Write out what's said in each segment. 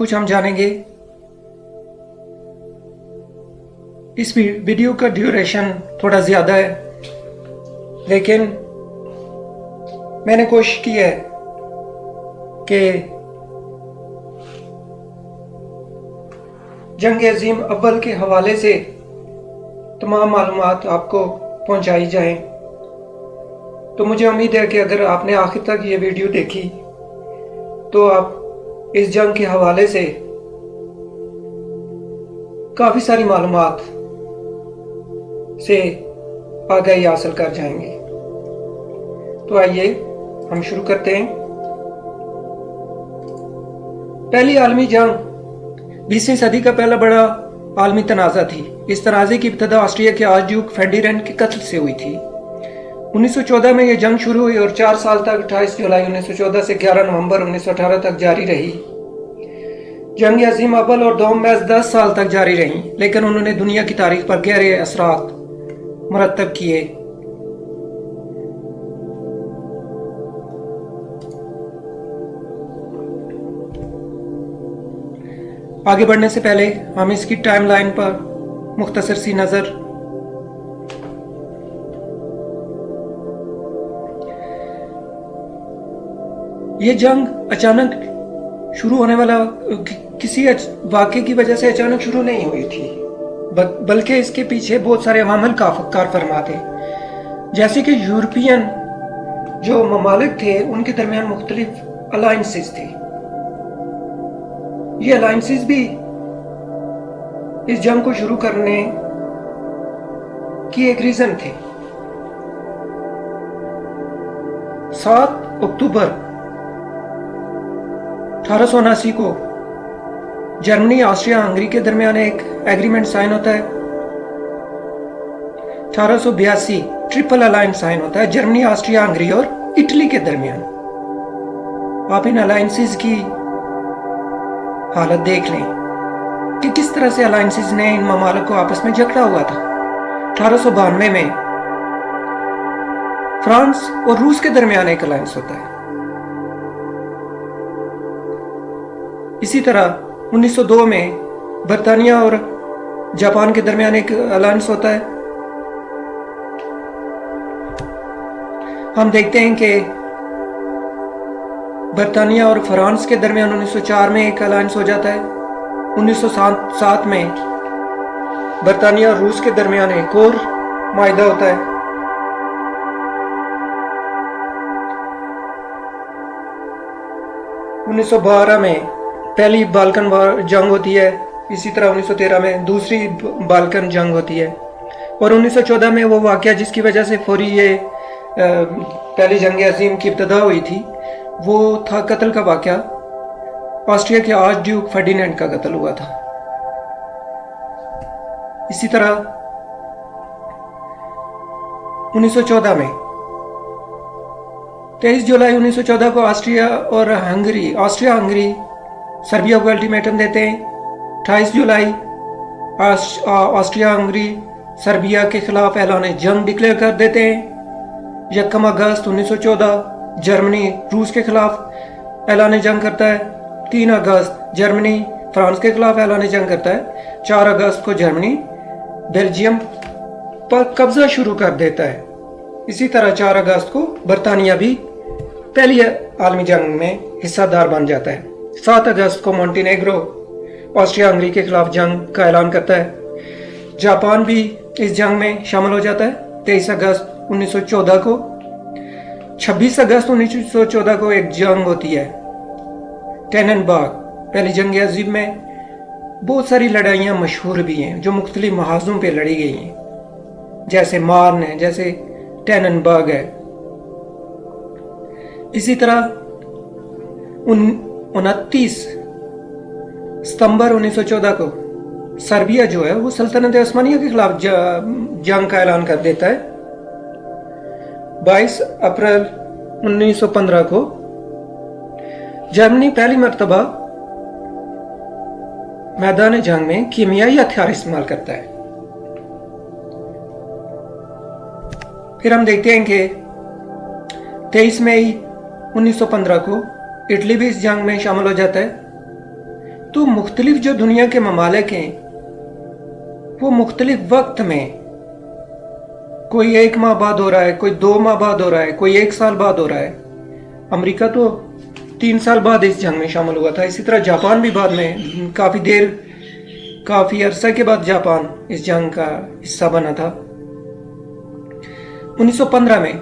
कुछ हम जानेंगे। इस वीडियो का ड्यूरेशन थोड़ा ज़्यादा है, लेकिन मैंने कोशिश की है कि जंग अजीम अव्वल के हवाले से तमाम मालूमात आपको पहुंचाई जाएं। तो मुझे उम्मीद है कि अगर आपने आखिर तक ये वीडियो देखी तो आप इस जंग के हवाले से काफ़ी सारी मालूमात से आगाही हासिल कर जाएंगे। तो आइए हम शुरू करते हैं। पहली आलमी जंग 20वीं सदी का पहला बड़ा आलमी तनाज़ा थी। इस तनाज़े की इब्तिदा ऑस्ट्रिया के आर्चड्यूक फेर्डिनेंड के कत्ल से हुई थी। 1914 में यह जंग शुरू हुई और 4 साल तक 28 जुलाई 1914 से 11 नवंबर 1918 तक जारी रही। जंग अजीम अव्वल और दोम महज 10 साल तक जारी रही, लेकिन उन्होंने दुनिया की तारीख पर गहरे असरात मुरतब किए। आगे बढ़ने से पहले हम इसकी टाइमलाइन पर मुख्तसर सी नज़र। ये जंग अचानक शुरू होने वाला किसी वाक़े की वजह से अचानक शुरू नहीं हुई थी, बल्कि इसके पीछे बहुत सारे अवामिल कार फरमा थे। जैसे कि यूरोपियन जो ममालिक थे उनके दरमियान मुख्तलिफ अलायंसेस थे। ये अलायंसेस भी इस जंग को शुरू करने की एक रीजन थे। 7 अक्टूबर 1879 को जर्मनी ऑस्ट्रिया हंगरी के दरमियान एक एग्रीमेंट साइन होता है। 1882 ट्रिपल अलायंस साइन होता है जर्मनी, ऑस्ट्रिया, हंगरी और इटली के दरमियान। आप इन अलायंसेस की हालत देख लें कि किस तरह से अलायंसेस ने इन ममालिक को आपस में झगड़ा हुआ था। 1892 में फ्रांस और रूस के दरमियान एक अलायंस होता है। इसी तरह 1902 में बरतानिया और जापान के दरमियान एक अलायंस होता है। हम देखते हैं कि बरतानिया और फ्रांस के दरमियान 1904 में एक अलायंस हो जाता है। 1907 में बरतानिया और रूस के दरमियान एक और माहिदा होता है। 1912 में पहली बाल्कन जंग होती है। इसी तरह 1913 में दूसरी बाल्कन जंग होती है और 1914 में वो वाक़या जिसकी वजह से फौरी ये पहली जंग अजीम की इब्तिदा हुई थी, वो था कत्ल का वाक़या। ऑस्ट्रिया के आर्चड्यूक फर्डिनेंड का कत्ल हुआ था। इसी तरह 1914 में 23 जुलाई 1914 को ऑस्ट्रिया हंगरी सर्बिया को अल्टीमेटम देते हैं। 28 जुलाई ऑस्ट्रिया हंगरी सर्बिया के खिलाफ ऐलान जंग डिक्लेयर कर देते हैं। 1 अगस्त 1914 जर्मनी रूस के खिलाफ ऐलान जंग करता है। 3 अगस्त जर्मनी फ्रांस के खिलाफ ऐलान जंग करता है। 4 अगस्त को जर्मनी बेल्जियम पर कब्जा शुरू कर देता है। इसी तरह 4 अगस्त को बरतानिया भी पहली आलमी जंग में हिस्सादार बन जाता है। 7 अगस्त को मोंटेनेग्रो ऑस्ट्रिया हंगरी के खिलाफ जंग का ऐलान करता है। जापान भी इस जंग में शामिल हो जाता है। 23 अगस्त 1914 को 26 अगस्त 1914 को एक जंग होती है टेननबाग। पहली जंग अजीम में बहुत सारी लड़ाइयाँ मशहूर भी हैं जो मुख्तलिफ महाजों पे लड़ी गई हैं, जैसे मार्न है, जैसे टेननबाग है। इसी तरह 29 सितंबर 1914 को सर्बिया जो है वो सल्तनत उस्मानिया के खिलाफ जंग का ऐलान कर देता है। 22 अप्रैल 1915 को जर्मनी पहली मर्तबा मैदान जंग में कीमियाई हथियार इस्तेमाल करता है। फिर हम देखते हैं कि 23 मई 1915 को इटली भी इस जंग में शामिल हो जाता है। तो मुख्तलिफ जो दुनिया के ममालिक हैं वो मुख्तलिफ वक्त में, कोई 1 माह बाद हो रहा है, कोई 2 माह बाद हो रहा है, कोई 1 साल बाद हो रहा है। अमेरिका तो 3 साल बाद इस जंग में शामिल हुआ था। इसी तरह जापान भी बाद में काफ़ी अरसे के बाद जापान इस जंग का हिस्सा बना था। 1915 में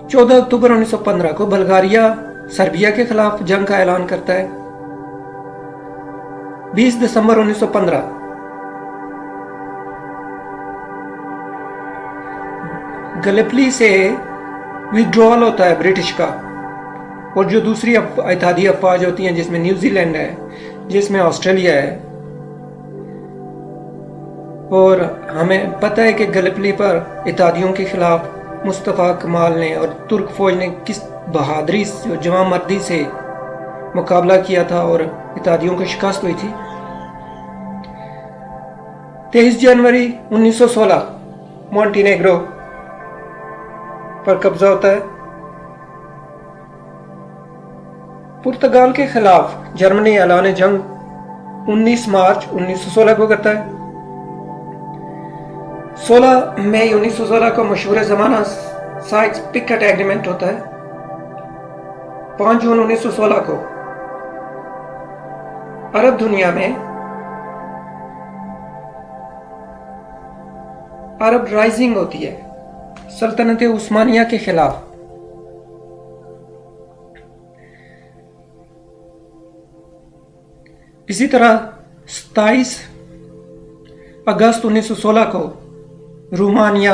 14 अक्टूबर 1915 को बल्गारिया सर्बिया के खिलाफ जंग का ऐलान करता है। 20 दिसंबर 1915 गलिपली से विड्रॉल होता है ब्रिटिश का, और जो दूसरी इत्तेहादी अफवाज होती हैं जिसमें न्यूजीलैंड है, जिसमें ऑस्ट्रेलिया है। और हमें पता है कि गलिपली पर इत्तेहादियों के खिलाफ मुस्तफ़ा कमाल ने और तुर्क फौज ने किस बहादुरी और जवां मर्दी से मुकाबला किया था और इत्तेहादियों को शिकस्त हुई थी। 23 जनवरी 1916 मोंटेनेग्रो पर कब्जा होता है। पुर्तगाल के खिलाफ जर्मनी ऐलान जंग 19 मार्च 1916 को करता है। 16 मई 1916 को मशहूर ज़माना साइक्स पिकेट एग्रीमेंट होता है। 5 जून 1916 को अरब दुनिया में अरब राइजिंग होती है सल्तनत उस्मानिया के खिलाफ। इसी तरह 27 अगस्त 1916 को रोमानिया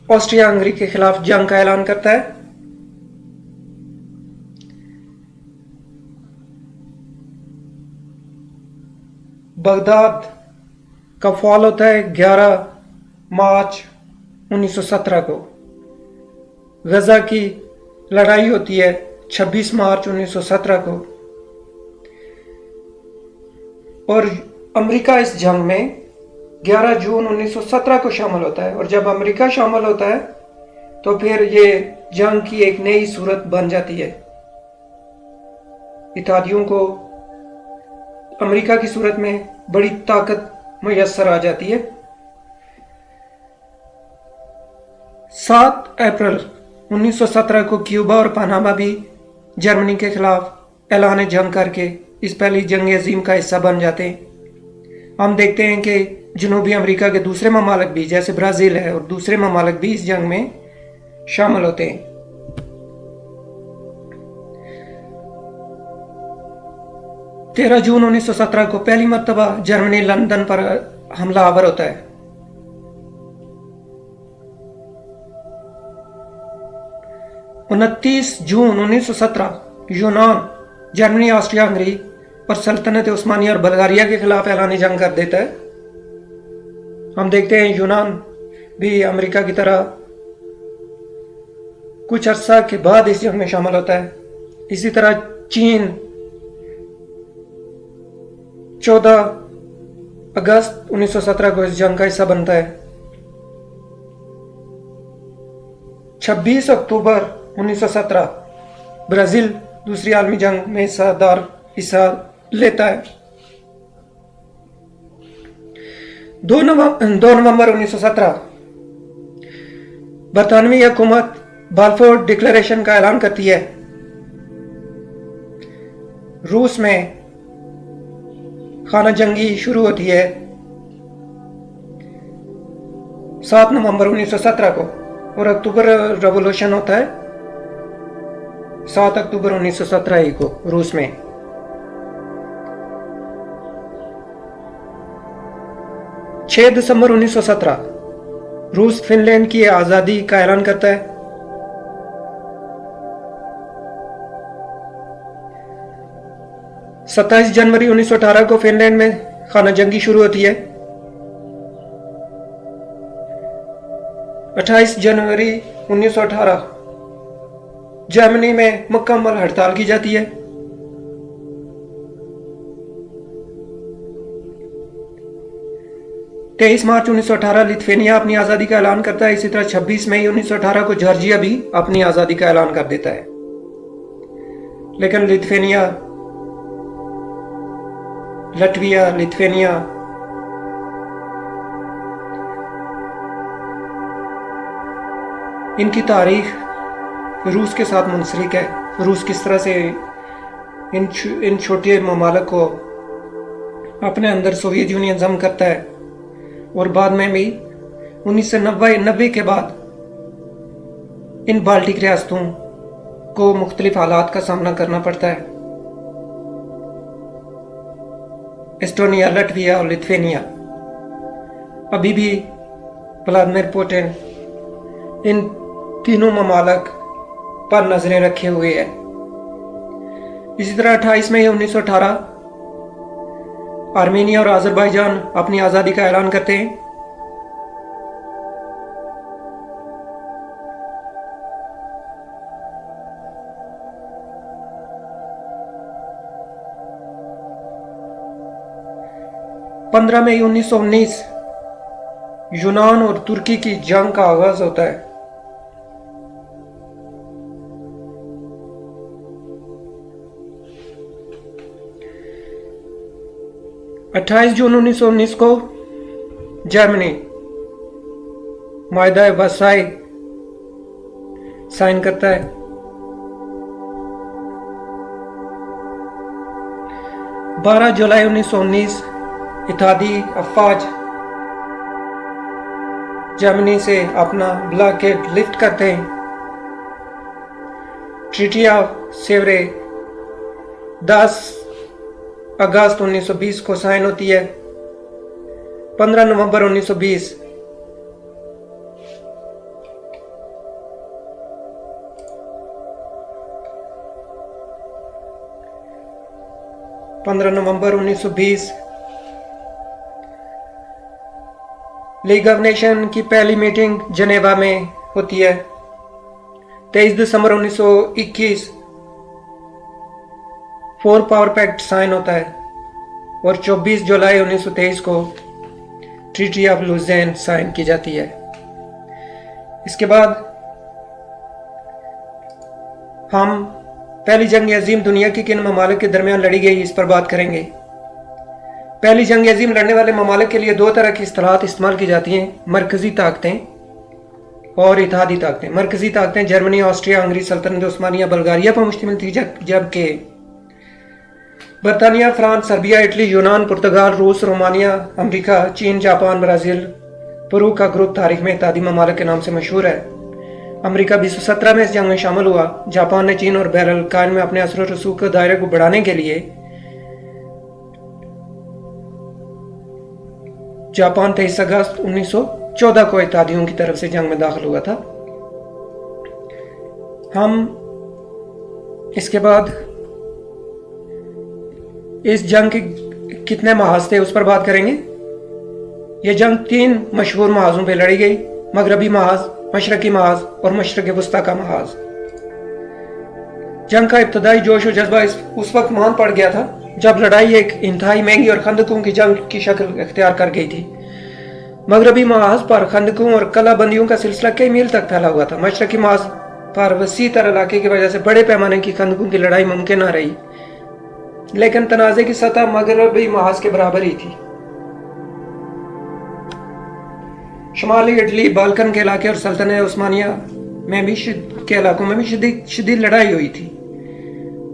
ऑस्ट्रिया हंगरी के खिलाफ जंग का ऐलान करता है। बगदाद का फॉल होता है 11 मार्च 1917 को। गजा की लड़ाई होती है 26 मार्च 1917 को। और अमेरिका इस जंग में 11 जून 1917 को शामिल होता है। और जब अमेरिका शामिल होता है तो फिर ये जंग की एक नई सूरत बन जाती है। इत्तेहादियों को अमेरिका की सूरत में बड़ी ताकत मुयस्सर आ जाती है। 7 अप्रैल 1917 को क्यूबा और पनामा भी जर्मनी के खिलाफ ऐलान जंग करके इस पहली जंग अजीम का हिस्सा बन जाते हैं। हम देखते हैं कि जनूबी अमेरिका के दूसरे ममालिक भी जैसे ब्राज़ील है और दूसरे ममालिक भी इस जंग में शामिल होते हैं। 13 जून 1917 को पहली मर्तबा जर्मनी लंदन पर हमलावर होता है। 29 जून 1917 यूनान जर्मनी ऑस्ट्रिया हंगरी और सल्तनत उस्मानिया और बल्गारिया के खिलाफ ऐलान जंग कर देता है। हम देखते हैं यूनान भी अमेरिका की तरह कुछ अर्सा के बाद इस जंग में शामिल होता है। इसी तरह चीन 14 अगस्त 1917 को इस जंग का हिस्सा बनता है। 26 अक्टूबर 1917 ब्राजील दूसरी आलमी जंग में हिस्सा लेता है। 2 नवंबर 1917 बरतानवी हुकूमत बाल्फोर डिक्लेरेशन का ऐलान करती है। रूस में खाना जंगी शुरू होती है 7 नवंबर 1917 को, और अक्टूबर रेवोल्यूशन होता है 7 अक्टूबर 1917 ही को रूस में। छह दिसंबर 1917 रूस फिनलैंड की आज़ादी का ऐलान करता है। 27 जनवरी 1918 को फिनलैंड में खाना जंगी शुरू होती है। 28 जनवरी 1918 जर्मनी में मुकम्मल हड़ताल की जाती है। तेईस मार्च 1918 लिथुआनिया अपनी आज़ादी का ऐलान करता है। इसी तरह 26 मई 1918 को जॉर्जिया भी अपनी आज़ादी का ऐलान कर देता है। लेकिन लिथुआनिया लटविया, लिथुआनिया। इनकी तारीख रूस के साथ मुंसलिक है। रूस किस तरह से इन छोटे ममालिक को अपने अंदर सोवियत यूनियन जम करता है, और बाद में भी 1990 के बाद इन बाल्टिक रियासतों को मुख्तलिफ हालात का सामना करना पड़ता है। एस्टोनिया, लटविया और लिथुआनिया अभी भी व्लादिमीर पुतिन इन तीनों ममालिक पर नजरें रखे हुए है। इसी तरह 28 मई 1918 आर्मेनिया और अजरबैजान अपनी आज़ादी का ऐलान करते हैं। पंद्रह मई 1919 यूनान और तुर्की की जंग का आगाज होता है। अट्ठाईस जून 1919 को जर्मनी मायदा वर्साई साइन करता है। 12 जुलाई 1919 इत्तेहादी अफवाज जर्मनी से अपना ब्लॉकेड लिफ्ट करते हैं। ट्रीटी ऑफ सेवरे 10 अगस्त 1920 को साइन होती है। 15 नवंबर 1920 लीग ऑफ नेशन की पहली मीटिंग जनेवा में होती है। 23 दिसंबर 1921 फोर पावर पैक्ट साइन होता है, और 24 जुलाई 1923 को ट्रीटी ऑफ लुज़ेन साइन की जाती है। इसके बाद हम पहली जंग अजीम दुनिया की किन ममालिक के दरमियान लड़ी गई इस पर बात करेंगे। पहली जंग अजीम लड़ने वाले ममालिक के लिए दो तरह की इस्तिलाहात इस्तेमाल की जाती हैं, मरकजी ताकतें और इत्तेहादी ताकतें। मरकजी ताकतें जर्मनी, ऑस्ट्रिया, हंगरी, सल्तनत उस्मानिया, बल्गारिया पर मुश्तमिल थी, जबकि बरतानिया, फ्रांस, सर्बिया, इटली, यूनान, पुर्तगाल, रूस, रोमानिया, अमेरिका, चीन, जापान, ब्राज़ील, पेरू का ग्रुप तारीख में इत्तेहादी ममालिक के नाम से मशहूर है। अमेरिका 2017 में इस जंग में शामिल हुआ। जापान ने चीन और बहरल में अपने असर रसूख के दायरे को बढ़ाने के लिए जापान 23 अगस्त 1914 को इत्तेहादियों की तरफ से जंग में दाखिल हुआ था। हम इसके बाद इस जंग के कितने महाज थे उस पर बात करेंगे। यह जंग 3 मशहूर महाजों पे लड़ी गई, मगरबी महाज, मशरकी महाज और मशरक वस्ता का महाज। जंग का इब्तदाई जोश और जज्बा उस वक्त मान पड़ गया था जब लड़ाई एक इंतहाई महंगी और खंदकों की जंग की शक्ल इख्तियार कर गई थी। मगरबी महाज पर खंदकों और कलाबंदियों का सिलसिला कई मील तक फैला हुआ था। मशरकी महाज पर वसी तर इलाके की वजह से बड़े पैमाने की खंदकों की लड़ाई मुमकिन न रही, लेकिन तनाज़े की सतह मगरबी महाज के बराबर ही थी। शुमाली इटली, बाल्कन के इलाके और सल्तनत उस्मानिया में भी के इलाकों में भी शदीद लड़ाई हुई थी,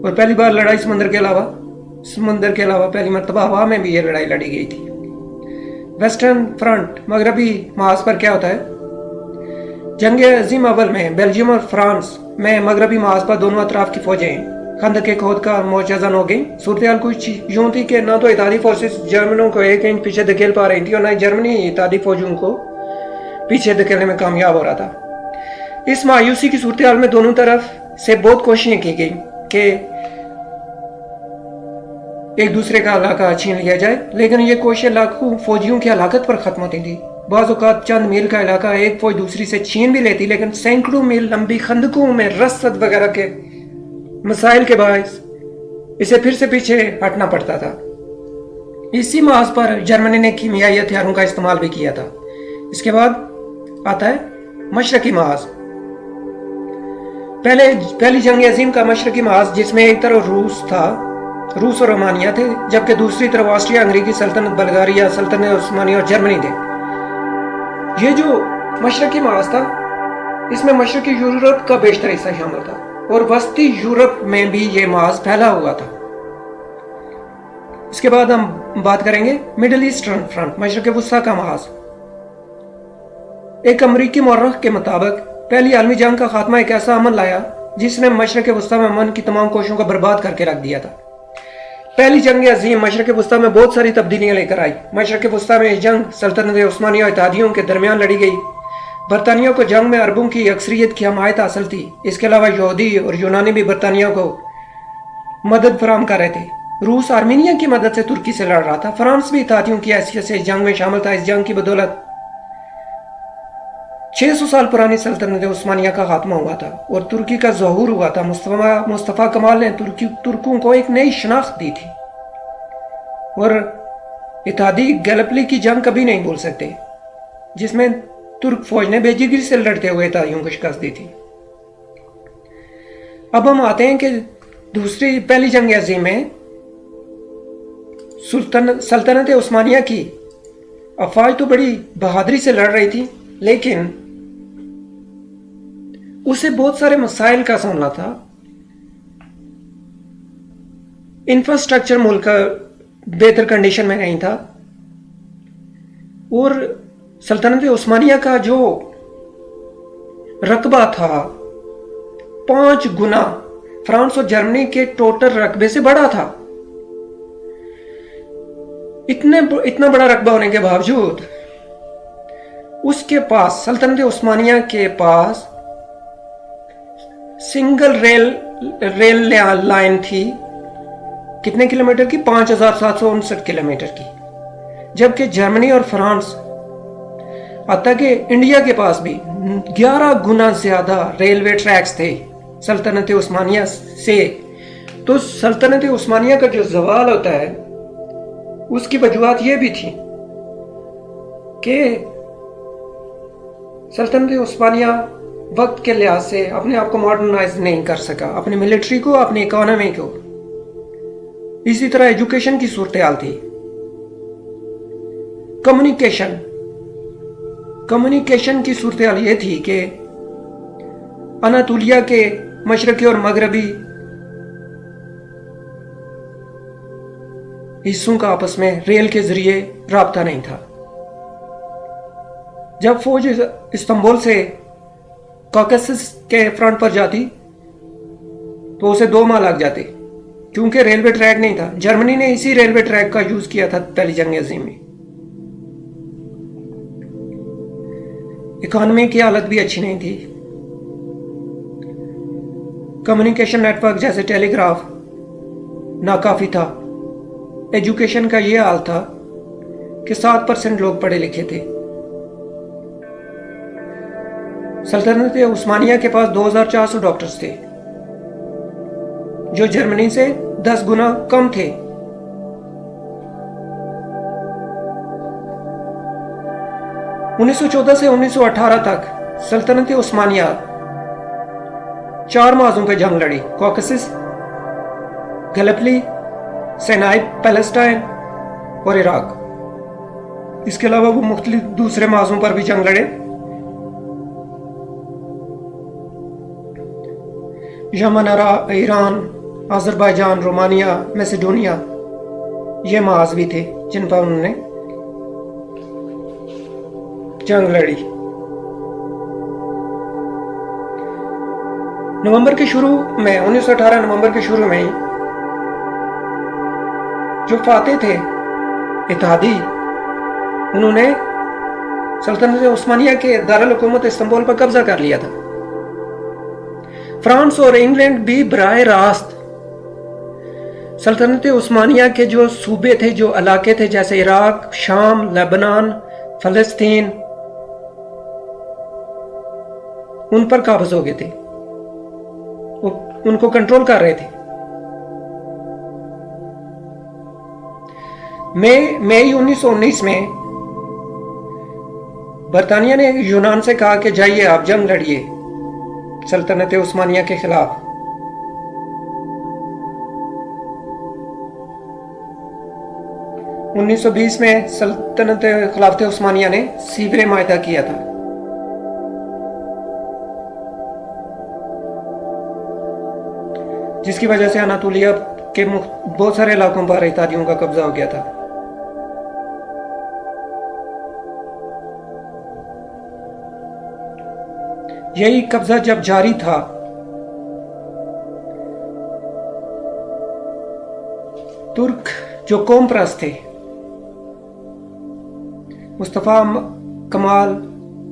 और पहली बार लड़ाई समुद्र के अलावा पहली मरतबा हवा में भी यह लड़ाई लड़ी गई थी। वेस्टर्न फ्रंट मगरबी महाज पर क्या होता है। जंग अजीम अव्वल में बेल्जियम और फ्रांस में मगरबी महाज पर दोनों अतराफ की फौजें खंदक के खोद का मोर्चाजन हो गई। सूरत हाल कुछ यूं थी कि न तो इत्तेहादी फोर्सेस जर्मनों को 1 इंच पीछे धकेल पा रही थी, और न ही जर्मनी इत्तेहादी फौजों को पीछे धकेलने में कामयाब हो रहा था। इस मायूसी की सूरत हाल में दोनों तरफ से बहुत कोशिशें की गई कि एक दूसरे का इलाका छीन लिया जाए, लेकिन ये कोशिशें लाखों फौजियों की हलाकत पर खत्म होती थी। बाज़ औक़ात चंद मील का इलाका एक फौज दूसरी से छीन भी लेती, लेकिन सैकड़ों मील लंबी खंदकों में रसद वगैरह के मसाइल के बायस इसे फिर से पीछे हटना पड़ता था। इसी महाज पर जर्मनी ने कीमियाई हथियारों का इस्तेमाल भी किया था। इसके बाद आता है मशरकी महाज। पहली जंग अजीम का मशरकी महाज, जिसमें एक तरफ रूस था रूस और रोमानिया थे, जबकि दूसरी तरफ ऑस्ट्रिया हंगरी की सल्तनत, बल्गारिया, सल्तनत उस्मानिया और जर्मनी थे। ये जो मशरकी महाज था, इसमें मशरकी यूरोप का बेशतर हिस्सा शामिल था और वस्ती यूरोप में भी ये महाज फैला हुआ था। इसके बाद हम बात करेंगे मिडिल ईस्टर्न फ्रंट, मशरक वस्ता का महाज। एक अमरीकी मौर्रख के मुताबिक पहली आलमी जंग का खात्मा एक ऐसा अमल लाया जिसने मशरक वस्ता में अमन की तमाम कोशिशों को बर्बाद करके रख दिया था। पहली जंग अजीम मशरक वस्ता में बहुत सारी तब्दीलियां लेकर आई। मशरक वस्ता में यह जंग सल्तनत उस्मानिया और इत्तेहादियों के दरमियान लड़ी गई। बरतानिया को जंग में अरबों की अक्सरियत की हमायत हासिल थी। इसके अलावा यहूदी और यूनानी भी बरतानिया को मदद फराहम कर रहे थे। रूस आर्मीनिया की मदद से तुर्की से लड़ रहा था। फ्रांस भी इत्तेहादियों की हैसियत से इस जंग में शामिल था। इस जंग की बदौलत 600 साल पुरानी सल्तनत उस्मानिया का खात्मा हुआ था और तुर्की का ज़हूर हुआ था। मुस्तफ़ा कमाल ने तुर्कों को एक नई शनाख्त दी थी और इत्तेहादी गैलपली की जंग कभी नहीं भूल सकते, जिसमें तुर्क फौज ने बेजिगिरी से लड़ते हुए इत्तेहादियों को शिकस्त दी थी। अब हम आते हैं कि पहली जंग अज़ीम में सल्तनत उस्मानिया की अफवाज तो बड़ी बहादुरी से लड़ रही थी, लेकिन उसे बहुत सारे मसाइल का सामना था। इंफ्रास्ट्रक्चर मुल्क का बेहतर कंडीशन में नहीं था और सल्तनत उस्मानिया का जो रकबा था 5 गुना फ्रांस और जर्मनी के टोटल रकबे से बड़ा था। इतना बड़ा रकबा होने के बावजूद उसके पास, सल्तनत उस्मानिया के पास सिंगल रेल लाइन थी। कितने किलोमीटर की? 5759 किलोमीटर की। जबकि जर्मनी और फ्रांस, हत्ता कि इंडिया के पास भी 11 गुना ज्यादा रेलवे ट्रैक्स थे सल्तनत उस्मानिया से। तो सल्तनत उस्मानिया का जो जवाल होता है उसकी वजूहत यह भी थी कि सल्तनत उस्मानिया वक्त के लिहाज से अपने आप को मॉडर्नाइज नहीं कर सका, अपनी मिलिट्री को, अपनी इकोनॉमी को। इसी तरह एजुकेशन की सूरत हाल थी। कम्युनिकेशन की सूरत हाल यह थी कि अनातोलिया के मशरकी और मगरबी हिस्सों का आपस में रेल के जरिए राब्ता नहीं था। जब फौज इस्तांबुल से कॉकेसस के फ्रंट पर जाती तो उसे 2 माह लग जाते, क्योंकि रेलवे ट्रैक नहीं था। जर्मनी ने इसी रेलवे ट्रैक का यूज किया था पहली जंग अज़ीम में। इकोनॉमी की हालत भी अच्छी नहीं थी। कम्युनिकेशन नेटवर्क जैसे टेलीग्राफ नाकाफी था। एजुकेशन का यह हाल था कि 7% लोग पढ़े लिखे थे। सल्तनत उस्मानिया के पास 2400 डॉक्टर्स थे, जो जर्मनी से 10 गुना कम थे। (1914 से 1918 तक सल्तनत उस्मानिया 4 महाजों पर जंग लड़ी: कॉकेसस, गैलपली, सिनाई, पैलेस्टाइन और इराक। इसके अलावा वो मुख्तलिफ दूसरे महाजों पर भी जंग लड़े। Yemen, Iran, Azerbaijan, Romania, Macedonia, ये महाज भी थे जिन पर उन्होंने जंग लड़ी। नवंबर के शुरू में 1918 नवंबर के शुरू में जो फाते थे इत्तेहादी, उन्होंने सल्तनत उस्मानिया के दारुल हुकूमत इस्तांबुल पर कब्जा कर लिया था। फ्रांस और इंग्लैंड भी बराह रास्त सल्तनत उस्मानिया के जो सूबे थे, जो इलाके थे, जैसे इराक, शाम, लेबनान, फलस्तीन, उन पर काबज हो गए थे, उनको कंट्रोल कर रहे थे। मई 1919 में बरतानिया ने यूनान से कहा कि जाइए आप जंग लड़िए सल्तनत उस्मानिया के खिलाफ। 1920 में सल्तनत खिलाफत उस्मानिया ने सीवरे माहिदा किया था। जिसकी वजह से अनातोलिया के बहुत सारे इलाकों पर इतादियों का कब्जा हो गया था। यही कब्जा जब जारी था, तुर्क जो कौम परस्त थे, मुस्तफ़ा कमाल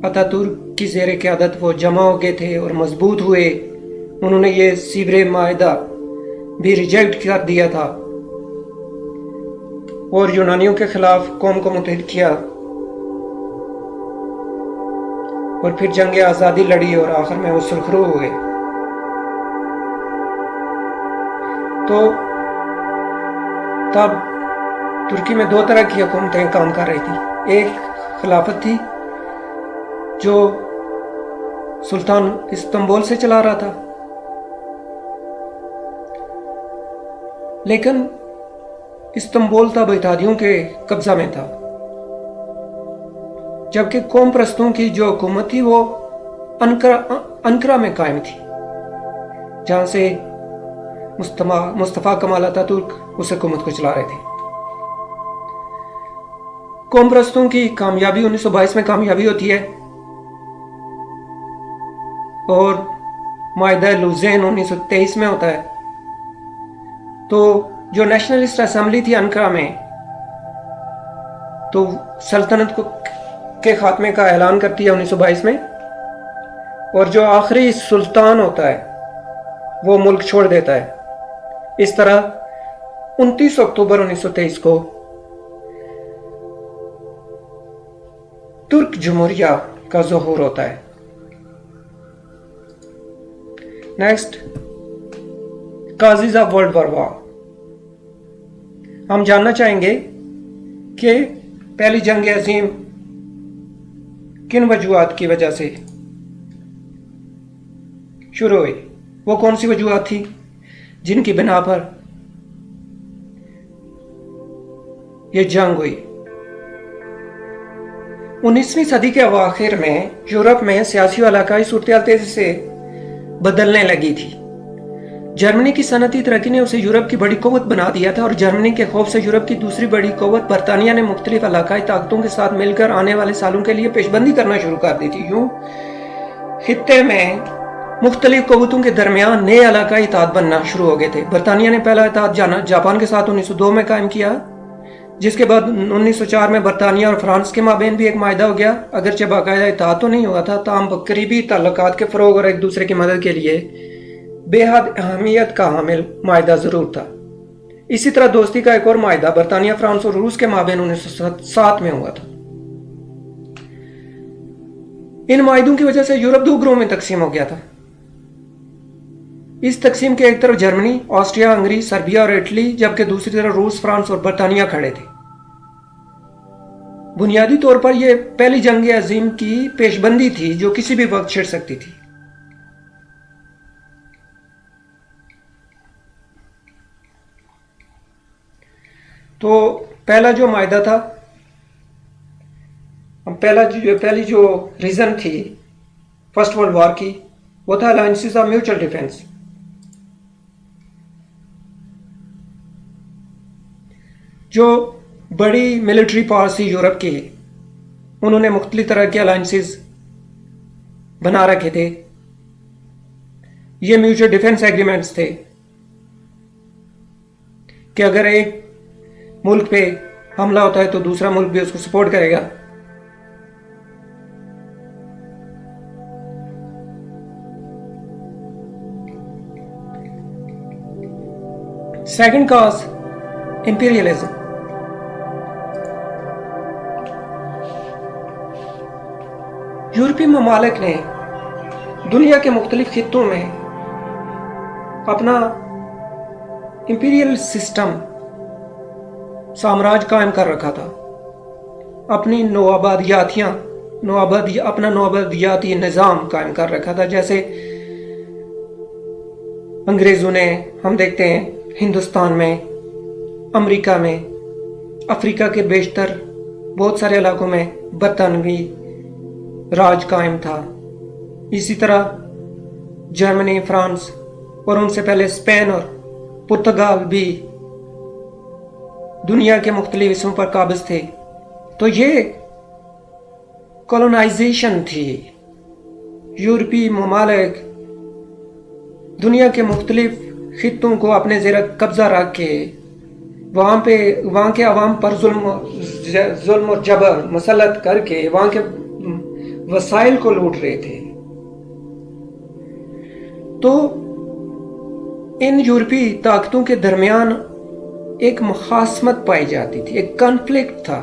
अतातुर्क की ज़ेरे क़यादत वो जमा हो गए थे और मजबूत हुए। उन्होंने ये सीवरे माहिदा भी रिजेक्ट कर दिया था और यूनानियों के खिलाफ कौम को मुत्तहिद किया और फिर जंग आज़ादी लड़ी और आखिर में वो सुरखरू हुए। तो तब तुर्की में दो तरह की हुकूमतें काम कर रही थी। एक खिलाफत थी जो सुल्तान इस्तांबुल से चला रहा था, लेकिन इस्तांबुल तब इतादियों के कब्जा में था, जबकि कौम परस्तों की जो हुकूमत थी वो अनकरा में कायम थी, जहां से मुस्तफ़ा कमाल अतातुर्क उस हुकूमत को चला रहे थे। कौम परस्तों की कामयाबी 1922 में कामयाबी होती है और माहिदा लुज़ेन 1923 में होता है। तो जो नेशनलिस्ट असेंबली थी अनकरा में, तो सल्तनत के खात्मे का ऐलान करती है 1922 में, और जो आखिरी सुल्तान होता है वो मुल्क छोड़ देता है। इस तरह 29 अक्टूबर 1923 को तुर्क जमहूरिया का ज़ुहूर होता है। Next, causes of world war war. हम जानना चाहेंगे कि पहली जंग अज़ीम किन वजूहात की वजह से शुरू हुई। वो कौन सी वजूहात थी जिनकी बिना पर यह जंग हुई। 19वीं सदी के अवाखिर में यूरोप में सियासी और इलाकाई सूरत तेजी से बदलने लगी थी। जर्मनी की सनती तरक्की ने उसे यूरोप की बड़ी क़ुव्वत बना दिया था और जर्मनी के खौफ से यूरोप की दूसरी बड़ी क़ुव्वत बरतानिया ने मुख्तलिफ इलाकाई ताकतों के साथ मिलकर आने वाले सालों के लिए पेशबंदी करना शुरू कर दी थी। यूं खित्ते में मुख्तलिफ क़ुव्वतों के दरमियान नए इलाकाई इत्तेहाद बनना शुरू हो गए थे। बरतानिया ने पहला इत्तेहाद जापान के साथ 1902 में कायम किया, जिसके बाद 1904 में बरतानिया और फ्रांस के माबेन भी एक माहिदा हो गया। अगरचे बाकायदा इत्तेहाद तो नहीं हुआ था, ताहम करीबी ताल्लुकात के फ़रोग और एक दूसरे की मदद के लिए बेहद अहमियत का हामिल माहिदा ज़रूर था। इसी तरह दोस्ती का एक और माहिदा बरतानिया, फ्रांस और रूस के माबेन 1907 में हुआ था। इन माहिदों की वजह से यूरोप दो ग्रोह में तकसीम हो गया था। इस तकसीम के एक तरफ जर्मनी, ऑस्ट्रिया, हंगरी, सर्बिया और इटली, जबकि दूसरी तरफ रूस, फ्रांस और बरतानिया खड़े थे। बुनियादी तौर पर यह पहली जंग अजीम की पेशबंदी थी जो किसी भी वक्त छिड़ सकती थी। तो पहला जो माहिदा था, पहली जो रीजन थी फर्स्ट वर्ल्ड वॉर की, वो था अलायंसेस ऑफ म्यूचुअल डिफेंस। जो बड़ी मिलिट्री पावर्स थी यूरोप की, उन्होंने मुख्तलिफ तरह के अलायंसेस बना रखे थे। ये म्यूचुअल डिफेंस एग्रीमेंट्स थे कि अगर एक मुल्क पे हमला होता है तो दूसरा मुल्क भी उसको सपोर्ट करेगा। Second cause, imperialism. यूरोपीय ममालिक ने दुनिया के मुख्तलिफ खित्तों में अपना इंपीरियल सिस्टम, साम्राज्य कायम कर रखा था। अपनी अपना नौआबादियाती निज़ाम कायम कर रखा था। जैसे अंग्रेज़ों ने, हम देखते हैं हिंदुस्तान में, अमेरिका में, अफ्रीका के बेशतर बहुत सारे इलाकों में बरतानवी राज कायम था। इसी तरह जर्मनी, फ्रांस और उनसे पहले स्पेन और पुर्तगाल भी दुनिया के मुख्तलिफ हिस्सों पर काबिज थे। तो ये कॉलोनाइजेशन थी। यूरोपीय ममालिक दुनिया के मुख्तलिफ खित्तों को अपने ज़ेर कब्जा रख के वहाँ के अवाम पर जुल्म और जबर मसलत करके वहाँ के वसाइल को लूट रहे थे। तो इन यूरोपीय ताकतों के दरमियान एक मुखासमत पाई जाती थी, एक कॉन्फ्लिक्ट था।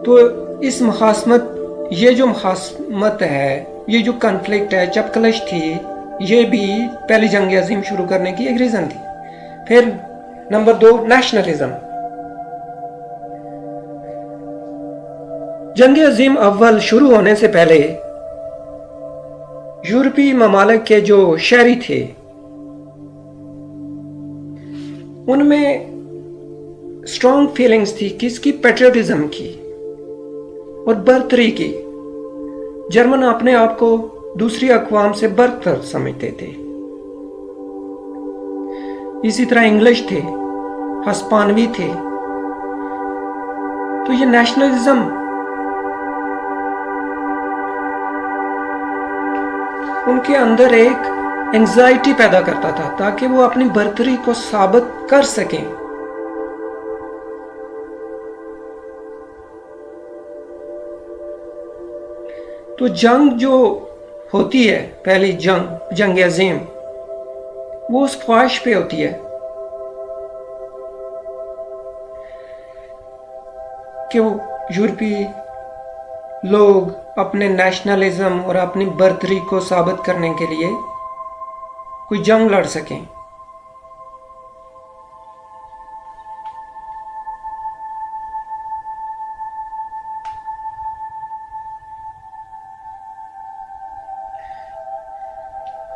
तो इस मुखासमत ये जो मुखासमत है, ये जो कॉन्फ्लिक्ट है, चपकलश थी, ये भी पहली जंग अजीम शुरू करने की एक रीज़न थी। फिर नंबर 2, नेशनलिज्म। जंग अजीम अव्वल शुरू होने से पहले यूरोपीय ममालिक के जो शहरी थे उनमें स्ट्रॉन्ग फीलिंग्स थी किसकी? पेट्रियोटिज्म की और बर्तरी की। जर्मन अपने आप को दूसरी अक़वाम से बरतर समझते थे। इसी तरह इंग्लिश थे, हस्पानवी थे। तो ये नेशनलिज्म उनके अंदर एक एंजाइटी पैदा करता था ताकि वो अपनी बर्तरी को साबित कर सकें। तो जंग जो होती है, पहली जंग अजीम, वो उस ख्वाहिश पे होती है कि वो यूरोपीय लोग अपने नेशनलिज्म और अपनी बर्तरी को साबित करने के लिए कोई जंग लड़ सकें।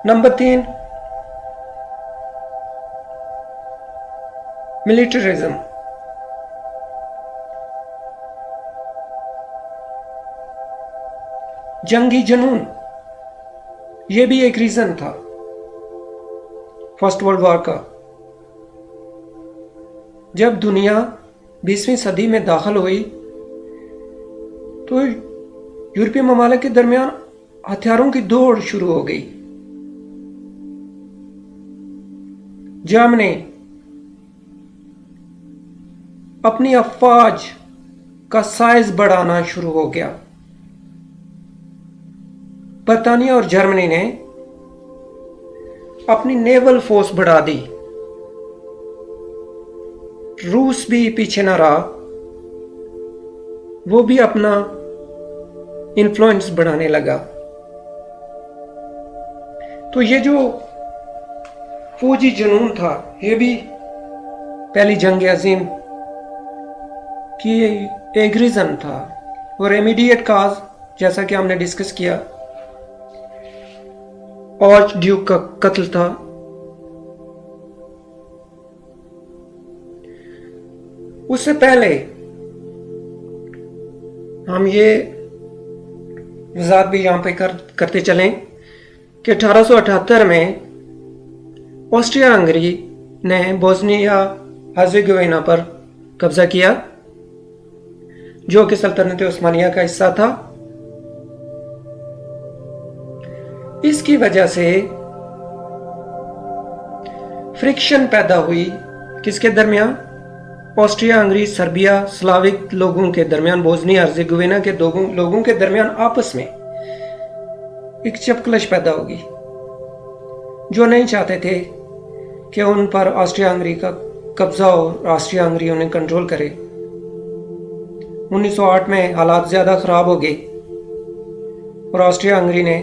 Number 3, militarism. जंगी जुनून, यह भी एक रीजन था फर्स्ट वर्ल्ड वॉर का। जब दुनिया 20वीं सदी में दाखिल हुई तो यूरोपीय ममालिक के दरमियान हथियारों की दौड़ शुरू हो गई। जर्मनी अपनी अफवाज का साइज बढ़ाना शुरू हो गया। बर्तानिया और जर्मनी ने अपनी नेवल फोर्स बढ़ा दी। रूस भी पीछे न रहा, वो भी अपना इन्फ्लुएंस बढ़ाने लगा। तो ये जो फौजी जुनून था, ये भी पहली जंग अजीम की एक रीजन था। और इमीडिएट काज, जैसा कि हमने डिस्कस किया, आर्च ड्यूक का कत्ल था। उससे पहले हम ये वजाहत भी यहां पे करते चलें कि 1878 में ऑस्ट्रिया हंगरी ने बोस्निया हर्ज़ेगोविना पर कब्जा किया, जो कि सल्तनत उस्मानिया का हिस्सा था। इसकी वजह से फ्रिक्शन पैदा हुई किसके दरमियान? ऑस्ट्रिया हंगरी, सर्बिया, स्लाविक लोगों के दरमियान, बोस्निया हर्ज़ेगोविना के लोगों के दरमियान आपस में एक चपकलश पैदा होगी, जो नहीं चाहते थे कि उन पर ऑस्ट्रिया हंगरी का कब्जा हो, ऑस्ट्रिया हंगरी उन्हें कंट्रोल करे। 1908 में हालात ज़्यादा ख़राब हो गए और ऑस्ट्रिया हंगरी ने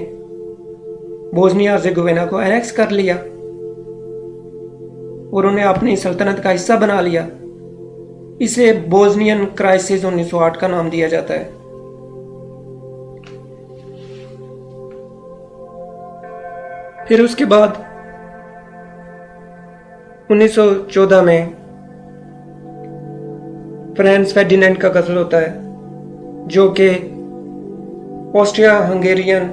बोस्निया हर्ज़ेगोविना को एनेक्स कर लिया और उन्हें अपनी सल्तनत का हिस्सा बना लिया। इसे बोस्नियन क्राइसिस 1908 का नाम दिया जाता है। फिर उसके बाद 1914 में फ्रांस फेर्डिनेंड का कत्ल होता है, जो कि ऑस्ट्रिया हंगेरियन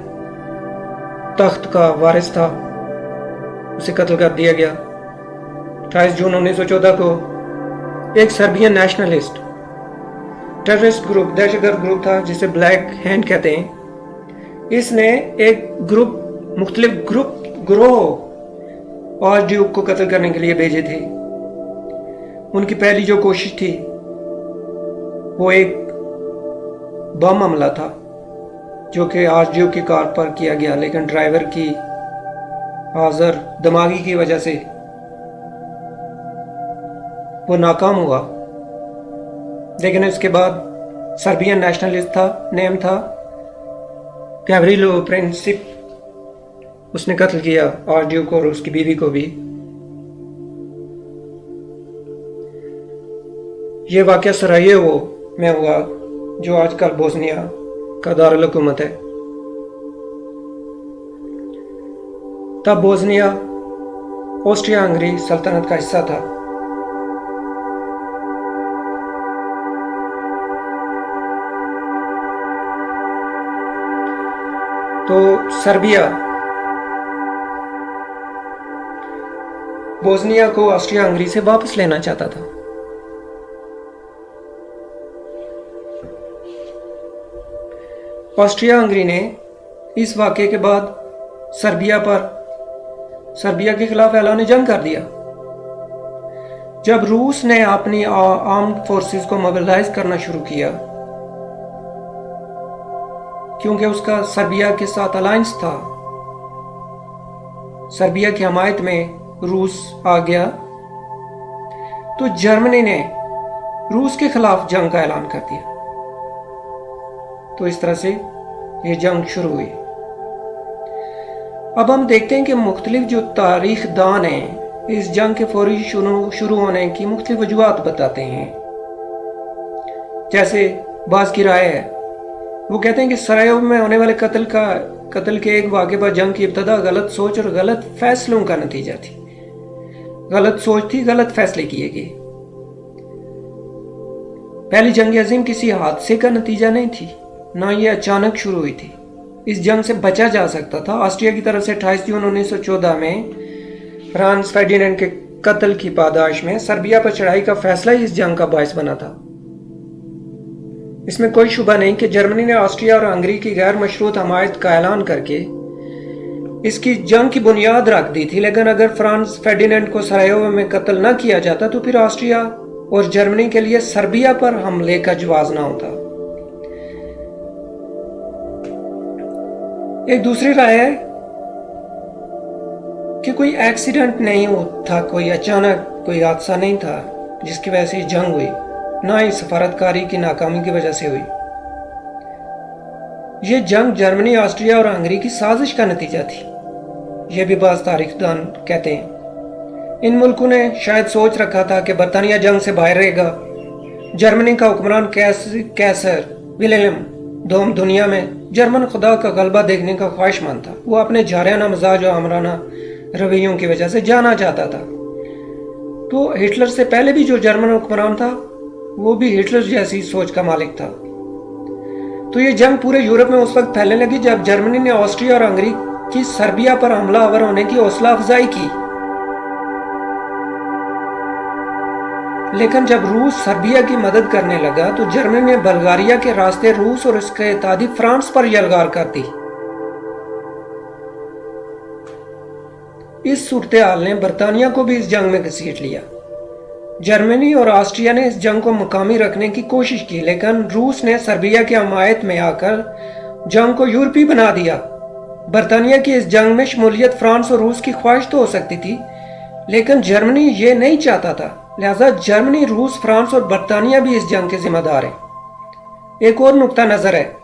तख्त का वारिस था। उसे कत्ल कर दिया गया। 28 जून 1914 को एक सर्बियन नेशनलिस्ट टेररिस्ट ग्रुप, दहशतगर्द ग्रुप था जिसे ब्लैक हैंड कहते हैं। इसने एक मुख्तलिफ ग्रोह और ड्यूक को कत्ल करने के लिए भेजे थे। उनकी पहली जो कोशिश थी वो एक बम हमला था, जो कि आर्चड्यूक की कार पर किया गया, लेकिन ड्राइवर की हाजिर दिमागी की वजह से वो नाकाम हुआ। लेकिन इसके बाद सर्बियन नेशनलिस्ट था, नेम था गैव्रिलो प्रिंसिप, उसने कत्ल किया आर्चड्यूक और उसकी बीवी को भी। ये वाकया सरायेवो में हुआ, जो आजकल बोस्निया का दारुल हुकूमत है। तब बोस्निया ऑस्ट्रिया हंगरी सल्तनत का हिस्सा था। तो सर्बिया बोस्निया को ऑस्ट्रिया हंगरी से वापस लेना चाहता था। ऑस्ट्रिया हंगरी ने इस वाक़े के बाद सर्बिया के खिलाफ ऐलान जंग कर दिया। जब रूस ने अपनी आर्म्ड फोर्सेस को मोबिलाइज करना शुरू किया, क्योंकि उसका सर्बिया के साथ अलायंस था, सर्बिया की हमायत में रूस आ गया, तो जर्मनी ने रूस के खिलाफ जंग का ऐलान कर दिया। तो इस तरह से ये जंग शुरू हुई। अब हम देखते हैं कि मुख्तलिफ जो तारीख दान हैं इस जंग के फौरी शुरू होने की मुख्तलिफ वजूहात बताते हैं। जैसे बाज की राय है, वो कहते हैं कि सरायेवो में होने वाले कत्ल के एक वाक़े पर जंग की इब्तदा गलत सोच और गलत फैसलों का नतीजा थी। गलत सोच थी, गलत फैसले किए गए। पहली जंग अजीम किसी हादसे का नतीजा नहीं थी, ना ये अचानक शुरू हुई थी। इस जंग से बचा जा सकता था। ऑस्ट्रिया की तरफ से 28 जून 1914 में फ्रांस फेर्डिनेंड के कत्ल की पादाश में सर्बिया पर चढ़ाई का फैसला ही इस जंग का बायस बना था। इसमें कोई शुबा नहीं कि जर्मनी ने ऑस्ट्रिया और हंगरी की गैर मशरूत हमायत का ऐलान करके इसकी जंग की बुनियाद रख दी थी। लेकिन अगर फ्रांस फेर्डिनेंड को सरायेवो में कत्ल न किया जाता तो फिर ऑस्ट्रिया और जर्मनी के लिए सर्बिया पर हमले का जवाब न होता। एक दूसरी राय है कि कोई एक्सीडेंट नहीं था, कोई अचानक कोई हादसा नहीं था जिसकी वजह से जंग हुई, ना ही सफारतकारी की नाकामी की वजह से हुई। यह जंग जर्मनी, ऑस्ट्रिया और हंगरी की साजिश का नतीजा थी। यह भी बाज़ तारीखदान कहते हैं। इन मुल्कों ने शायद सोच रखा था कि बरतानिया जंग से बाहर रहेगा। जर्मनी का हुक्मरान कैसर विलेम दोम दुनिया में जर्मन खुदा का गलबा देखने का ख्वाहिशमंद था। वो अपने जारियाना मिजाज और हमराना रवैयों की वजह से जाना चाहता था। तो हिटलर से पहले भी जो जर्मन हुक्मरान था वो भी हिटलर जैसी सोच का मालिक था। तो ये जंग पूरे यूरोप में उस वक्त फैलने लगी जब जर्मनी ने ऑस्ट्रिया और हंगरी की सर्बिया पर हमलावर होने की हौसला अफजाई की। लेकिन जब रूस सर्बिया की मदद करने लगा तो जर्मनी ने बल्गारिया के रास्ते रूस और इसके इत्तेहादी फ्रांस पर यलगार कर दी। इस सूरत हाल ने बरतानिया को भी इस जंग में घसीट लिया। जर्मनी और ऑस्ट्रिया ने इस जंग को मुकामी रखने की कोशिश की, लेकिन रूस ने सर्बिया की हमायत में आकर जंग को यूरोपीय बना दिया। बरतानिया की इस जंग में शमूलियत फ्रांस और रूस की ख्वाहिश तो हो सकती थी, लेकिन जर्मनी ये नहीं चाहता था। लिहाजा जर्मनी, रूस, फ्रांस और बरतानिया भी इस जंग के जिम्मेदार हैं। एक और नुक्ता नजर है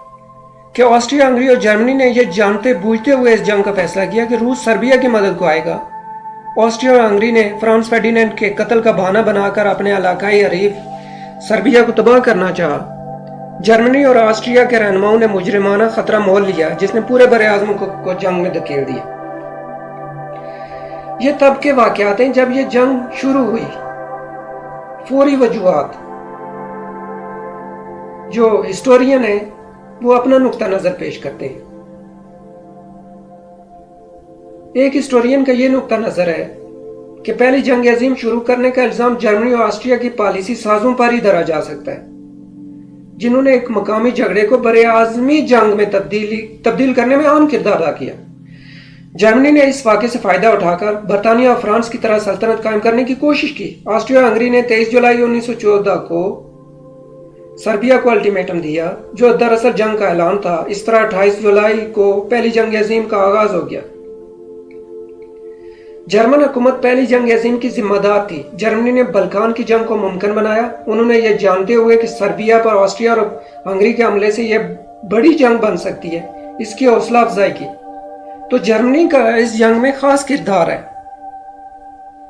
कि ऑस्ट्रिया, हंगरी और जर्मनी ने यह जानते बूझते हुए इस जंग का फैसला किया कि रूस सर्बिया की मदद को आएगा। ऑस्ट्रिया और हंगरी ने फ्रांस फेर्डिनेंड के कत्ल का बहाना बनाकर अपने इलाकाई हरीफ सर्बिया को तबाह करना चाहा। जर्मनी और ऑस्ट्रिया के रहनुमाओं ने मुजरिमाना खतरा मोल लिया, जिसने पूरे बरे आज़म को जंग में धकेल दिया। ये तब के वाकयात हैं जब ये जंग शुरू हुई। फौरी वजूहात, जो हिस्टोरियन है वो अपना नुक्ता नजर पेश करते हैं। एक हिस्टोरियन का ये नुक्ता नजर है कि पहली जंग अजीम शुरू करने का इल्जाम जर्मनी और ऑस्ट्रिया की पॉलिसी साजों पर ही धरा जा सकता है, जिन्होंने एक मकामी झगड़े को बड़े आजमी जंग में तब्दील करने में अहम किरदार अदा किया। जर्मनी ने इस वाक़े से फायदा उठाकर बरतानिया और फ्रांस की तरह सल्तनत कायम करने की कोशिश की। ऑस्ट्रिया हंगरी ने 23 जुलाई 1914 को सर्बिया को अल्टीमेटम दिया, जो दरअसल जंग का ऐलान था। इस तरह 28 जुलाई को पहली जंग अजीम का आगाज हो गया। जर्मन हुकूमत पहली जंग अजीम की जिम्मेदार थी। जर्मनी ने बल्कान की जंग को मुमकिन बनाया। उन्होंने यह जानते हुए कि सर्बिया पर ऑस्ट्रिया और हंगरी के हमले से यह बड़ी जंग बन सकती है, इसकी हौसला अफजाई की। तो जर्मनी का इस जंग में खास किरदार है।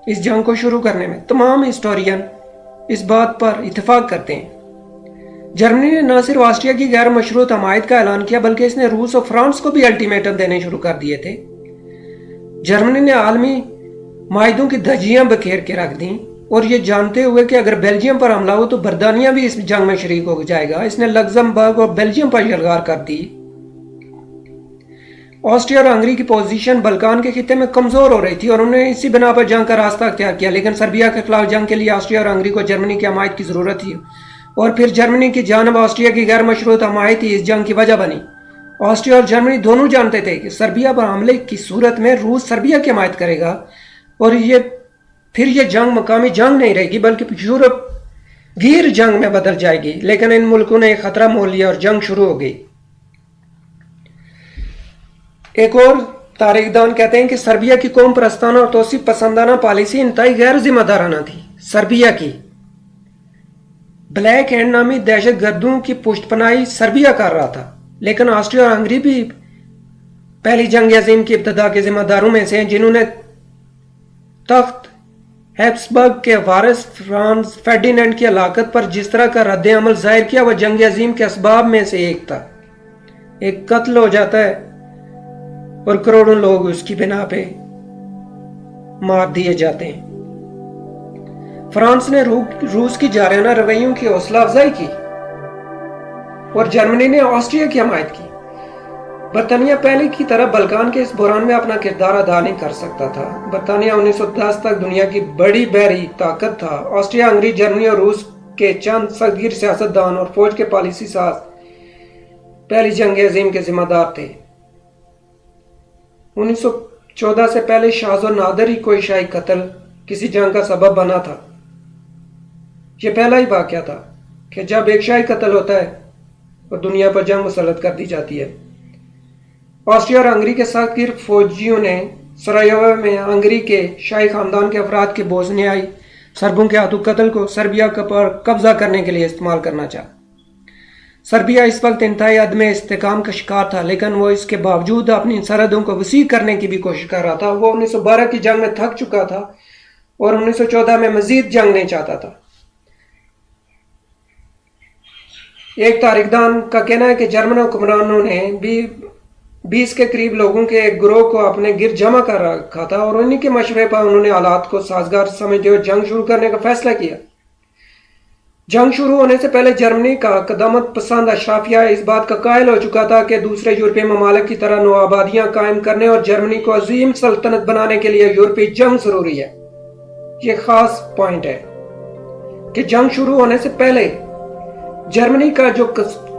इस जंग को शुरू करने में तमाम हिस्टोरियन इस बात पर इत्तेफाक करते हैं। जर्मनी ने न सिर्फ ऑस्ट्रिया की गैर मशरूत हमायत का ऐलान किया, बल्कि इसने रूस और फ्रांस को भी अल्टीमेटम देने शुरू कर दिए थे। जर्मनी ने आलमी माहिदों की धज्जियां बखेर के रख दी, और ये जानते हुए कि अगर बेल्जियम पर हमला हो तो बरतानिया भी इस जंग में शरीक हो जाएगा, इसने लग्जमबर्ग और बेल्जियम पर यलगार कर दी। ऑस्ट्रिया और हंगरी की पोजीशन बल्कान के खिते में कमजोर हो रही थी और उन्होंने इसी बिना पर जंग का रास्ता अख्तियार किया। लेकिन सर्बिया के खिलाफ जंग के लिए ऑस्ट्रिया और हंगरी को जर्मनी की हमायत की जरूरत थी, और फिर जर्मनी की जानब ऑस्ट्रिया की गैर मशरूत हमायत ही इस जंग की वजह बनी। ऑस्ट्रिया और जर्मनी दोनों जानते थे कि सर्बिया पर हमले की सूरत में रूस सर्बिया की हमायत करेगा, और फिर ये जंग मकामी जंग नहीं रहेगी बल्कि यूरोप गिर जंग में बदल जाएगी। लेकिन इन मुल्कों ने एक खतरा मोल लिया और जंग शुरू हो गई। एक और तारीखदान कहते हैं कि सर्बिया की कौम परस्ताना और तोसी पसंदाना पॉलिसी इंतहाई गैर जिम्मेदाराना थी। सर्बिया की ब्लैक हैंड नामी दहशत गर्दों की पुष्टपनाही सर्बिया कर रहा था, लेकिन ऑस्ट्रिया और हंगरी भी पहली जंग अजीम की इब्तदा के जिम्मेदारों में से हैं, जिन्होंने तख्त हैब्सबर्ग के वारिस फ्रांस फर्डिनेंड की हलाकत पर जिस तरह का रद्द अमल जाहिर किया, वह जंग अजीम के असबाब में से एक था। एक कत्ल हो जाता है और करोड़ों लोग उसकी बिना पे मार दिए जाते हैं। फ्रांस ने रूस की जारियाना रवैयों की हौसला अफजाई की और जर्मनी ने ऑस्ट्रिया की हमायत की। बरतानिया पहले की तरह बल्कान के इस बुरान में अपना किरदार अदा नहीं कर सकता था। बरतानिया 1910 तक दुनिया की बड़ी बहरी ताकत था। ऑस्ट्रिया, हंगरी, जर्मनी और रूस के चंद सगीर सियासतदान और फौज के पॉलिसी साज पहली जंग अजीम के जिम्मेदार थे। 1914 से पहले शाह नादर ही कोई शाही कत्ल किसी जंग का सबब बना था। यह पहला ही वाकया था कि जब एक शाही कत्ल होता है और दुनिया पर जंग मुसल्लत कर दी जाती है। ऑस्ट्रिया और हंगरी के सगीर फौजियों ने सरायेवो में हंगरी के शाही खानदान के अफराद के बोस्नियाई सर्बों के हाथों कत्ल को सर्बिया पर कब्जा करने के लिए इस्तेमाल करना चाहा। सर्बिया इस वक्त इंतहाई अदम इस्तेकाम का शिकार था, लेकिन वो इसके बावजूद अपनी सरहदों को वसी करने की भी कोशिश कर रहा था। वो 1912 की जंग में थक चुका था और 1914 में मजीद जंग नहीं चाहता था। एक तारीखदान का कहना है कि जर्मन हुक्मरानों ने भी 20 के करीब लोगों के एक गिरोह को अपने गिर जमा कर रखा था और उन्हीं के मशवरे पर उन्होंने हालात को साजगार समझते हुए जंग शुरू करने का फैसला किया। जंग शुरू होने से पहले जर्मनी का कदामत पसंद अशराफिया इस बात का कायल हो चुका था कि दूसरे यूरोपीय ममालिक की तरह नौआबादियां कायम करने और जर्मनी को अजीम सल्तनत बनाने के लिए यूरोपीय जंग जरूरी है। ये खास पॉइंट है कि जंग शुरू होने से पहले जर्मनी का जो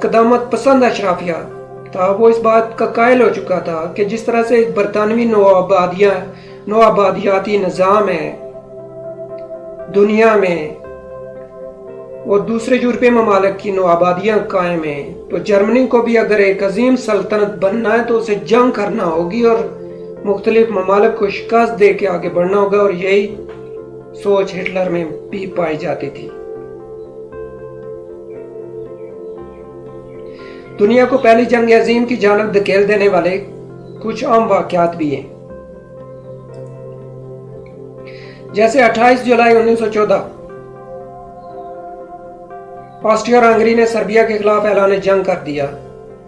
कदामत पसंद अशराफिया था वो इस बात का कायल हो चुका था कि जिस तरह से बरतानवी नौआबादियाती निज़ाम है दुनिया में और दूसरे यूरोपीय ममालिक की नौआबादियां कायम हैं, तो जर्मनी को भी अगर एक अजीम सल्तनत बनना है तो उसे जंग करना होगी और मुख्तलिफ ममालिक को शिकस्त दे के आगे बढ़ना होगा। और यही सोच हिटलर में भी पाई जाती थी। दुनिया को पहली जंग अजीम की जानब धकेल देने वाले कुछ आम वाकयात भी हैं, जैसे 28 जुलाई 1914 ऑस्ट्रिया और हंगरी ने सर्बिया के खिलाफ ऐलान जंग कर दिया।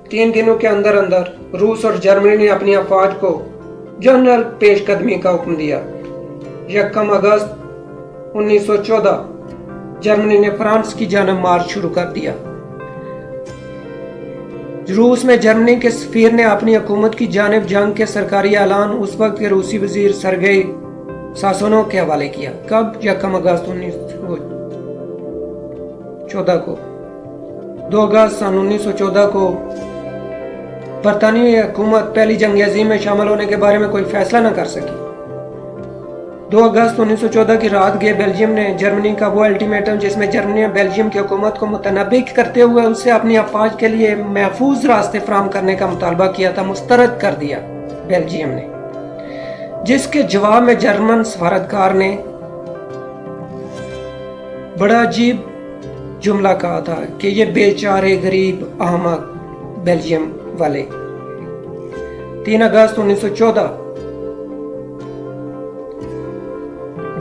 3 दिनों के अंदर अंदर रूस और जर्मनी ने अपनी अफवाज को जनरल पेशकदमी का हुक्म दिया। यकम अगस्त 1914 जर्मनी ने फ्रांस की जानब मार्च शुरू कर दिया। रूस में जर्मनी के सफीर ने अपनी हुकूमत की जानब जंग के सरकारी ऐलान उस वक्त के रूसी वजीर सरगेई सासोनोव के हवाले किया। कब? यकम अगस्त 1914 को। 2 अगस्त सन 1914 को बरतानवी हुकूमत पहली जंग अजीम में शामिल होने के बारे में कोई फैसला न कर सकी। 2 अगस्त 1914 की रात गए बेल्जियम ने जर्मनी का वो अल्टीमेटम जिसमें जर्मनी ने बेल्जियम की हुकूमत को मुतनब्बी करते हुए उससे अपनी अफवाज के लिए महफूज रास्ते फराहम करने का मुतालबा किया था, मुस्तरद कर दिया बेल्जियम ने, जिसके जवाब में जर्मन सफारतकार ने बड़ा अजीब जुमला कहा था कि ये बेचारे गरीब अहमक बेल्जियम वाले। 3 अगस्त 1914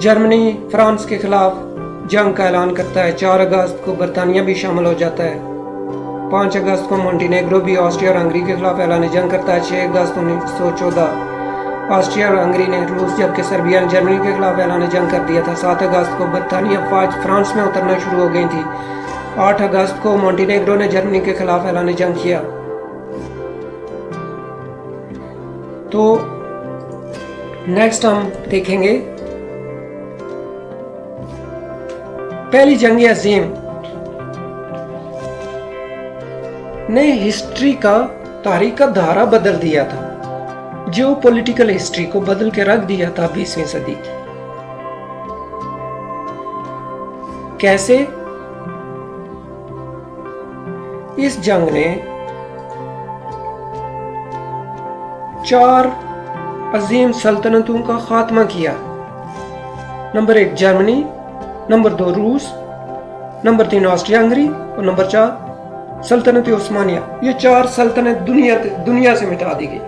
जर्मनी फ्रांस के खिलाफ जंग का ऐलान करता है। 4 अगस्त को बरतानिया भी शामिल हो जाता है। 5 अगस्त को मोंटेनेग्रो भी ऑस्ट्रिया और हंगरी के खिलाफ ऐलान जंग करता है। 6 अगस्त 1914 ऑस्ट्रिया और हंगरी ने रूस जबकि सर्बिया ने जर्मनी के खिलाफ ऐलान जंग कर दिया था। 7 अगस्त को बरतानिया फौज फ्रांस में उतरना शुरू हो गई थी। 8 अगस्त को मोंटेनेग्रो ने जर्मनी के खिलाफ ऐलान जंग किया। तो नेक्स्ट हम देखेंगे पहली जंग अजीम ने हिस्ट्री का तारीख का धारा बदल दिया था, जो पॉलिटिकल हिस्ट्री को बदल के रख दिया था 20वीं सदी की। कैसे? इस जंग ने 4 अजीम सल्तनतों का खात्मा किया। नंबर 1 जर्मनी, नंबर 2 रूस, नंबर 3 ऑस्ट्रिया हंगरी और नंबर 4 सल्तनत उस्मानिया। ये 4 सल्तनत दुनिया से मिटा दी गई।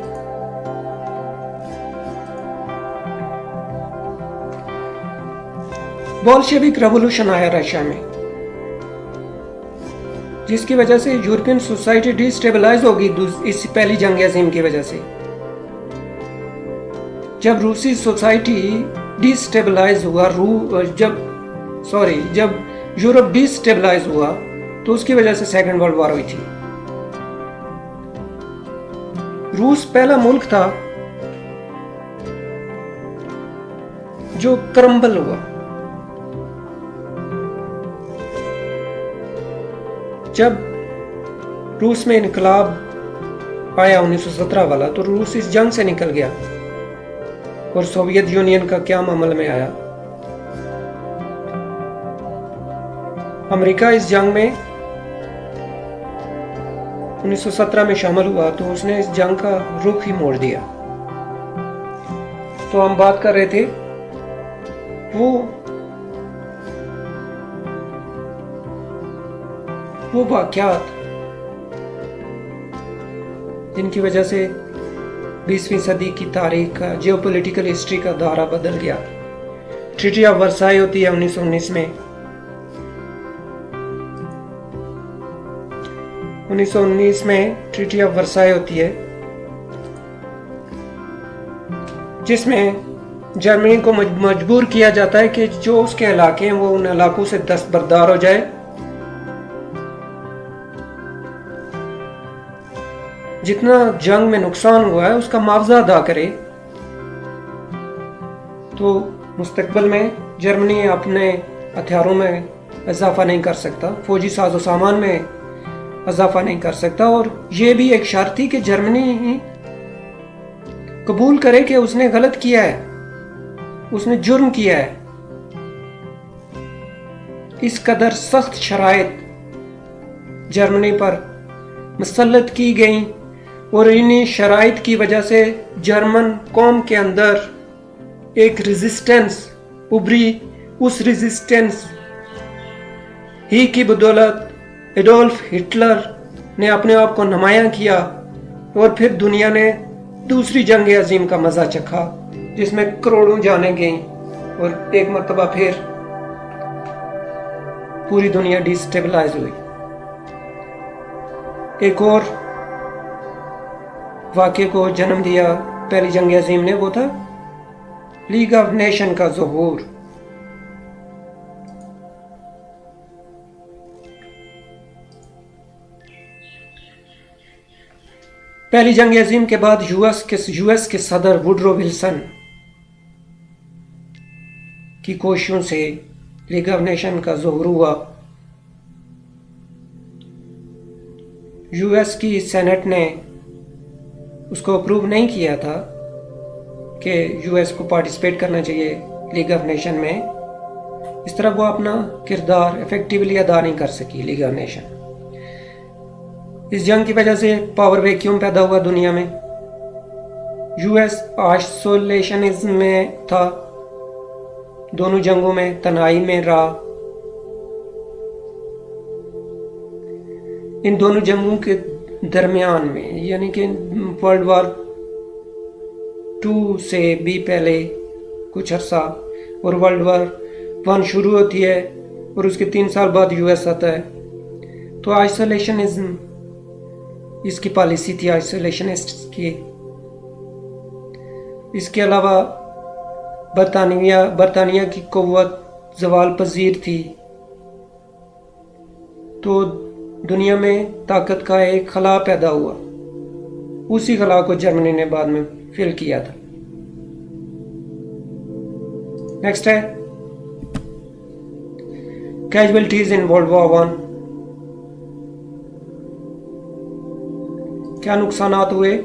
बोल्शेविक रेवोल्यूशन आया रशिया में, जिसकी वजह से यूरोपियन सोसाइटी डिस्टेबलाइज होगी इस पहली जंग अजीम की वजह से। जब रूसी सोसाइटी डिस्टेबलाइज हुआ, जब यूरोप डिस्टेबलाइज हुआ तो उसकी वजह से सेकेंड वर्ल्ड वॉर हुई थी। रूस पहला मुल्क था जो क्रम्बल हुआ। जब रूस में इनकलाब आया 1917 वाला, तो रूस इस जंग से निकल गया और सोवियत यूनियन का क्या अमल में आया। अमेरिका इस जंग में 1917 में शामिल हुआ तो उसने इस जंग का रुख ही मोड़ दिया। तो हम बात कर रहे थे वो वाक़यात जिनकी वजह से 20वीं सदी की तारीख का जियोपॉलिटिकल हिस्ट्री का धारा बदल गया। ट्रीटी ऑफ वर्साई होती है 1919 में। 1919 में ट्रीटी ऑफ वर्साई होती है, जिसमें जर्मनी को मजबूर किया जाता है कि जो उसके इलाके हैं वो उन इलाकों से दस्तबरदार हो जाए। जितना जंग में नुकसान हुआ है उसका मुआवजा अदा करे। तो मुस्तकबिल में जर्मनी अपने हथियारों में इजाफा नहीं कर सकता, फौजी साजो सामान में इजाफा नहीं कर सकता। और ये भी एक शर्त थी कि जर्मनी ही कबूल करे कि उसने गलत किया है, उसने जुर्म किया है। इस कदर सख्त शराइत जर्मनी पर मुसल्लत की गई और इन्हीं शराइत की वजह से जर्मन कौम के अंदर एक रेजिस्टेंस उभरी। उस रेजिस्टेंस ही की बदौलत एडोल्फ हिटलर ने अपने आप को नुमायां किया और फिर दुनिया ने दूसरी जंग अजीम का मजा चखा, जिसमें करोड़ों जानें गईं और एक मर्तबा फिर पूरी दुनिया डिस्टेबलाइज हुई। एक और वाक़े को जन्म दिया पहली जंग अजीम ने, वो था लीग ऑफ नेशन का ज़ुहूर। पहली जंग अजीम के बाद यूएस के सदर वुडरो विल्सन की कोशिशों से लीग ऑफ नेशन का ज़ुहूर हुआ। यूएस की सेनेट ने उसको अप्रूव नहीं किया था कि यूएस को पार्टिसिपेट करना चाहिए लीग ऑफ नेशन में। इस तरह वो अपना किरदार इफेक्टिवली अदा नहीं कर सकी लीग ऑफ नेशन। इस जंग की वजह से पावर वैक्यूम पैदा हुआ दुनिया में। यूएस आइसोलेशनिज्म में था, दोनों जंगों में तनाई में रहा। इन दोनों जंगों के दरमियान में, यानी कि वर्ल्ड वॉर 2 से भी पहले कुछ अरसा और वर्ल्ड वॉर 1 शुरू होती है और उसके 3 साल बाद यूएस आता है। तो आइसोलेशनिज्म इसकी पॉलिसी थी, आइसोलेशनिस्ट की। इसके अलावा बरतानिया की क़ुव्वत ज़वाल पजीर थी, तो दुनिया में ताकत का एक खला पैदा हुआ। उसी खला को जर्मनी ने बाद में फिल किया था। नेक्स्ट है कैजुअलिटीज इन वर्ल्ड वॉर 1। क्या नुकसानात हुए?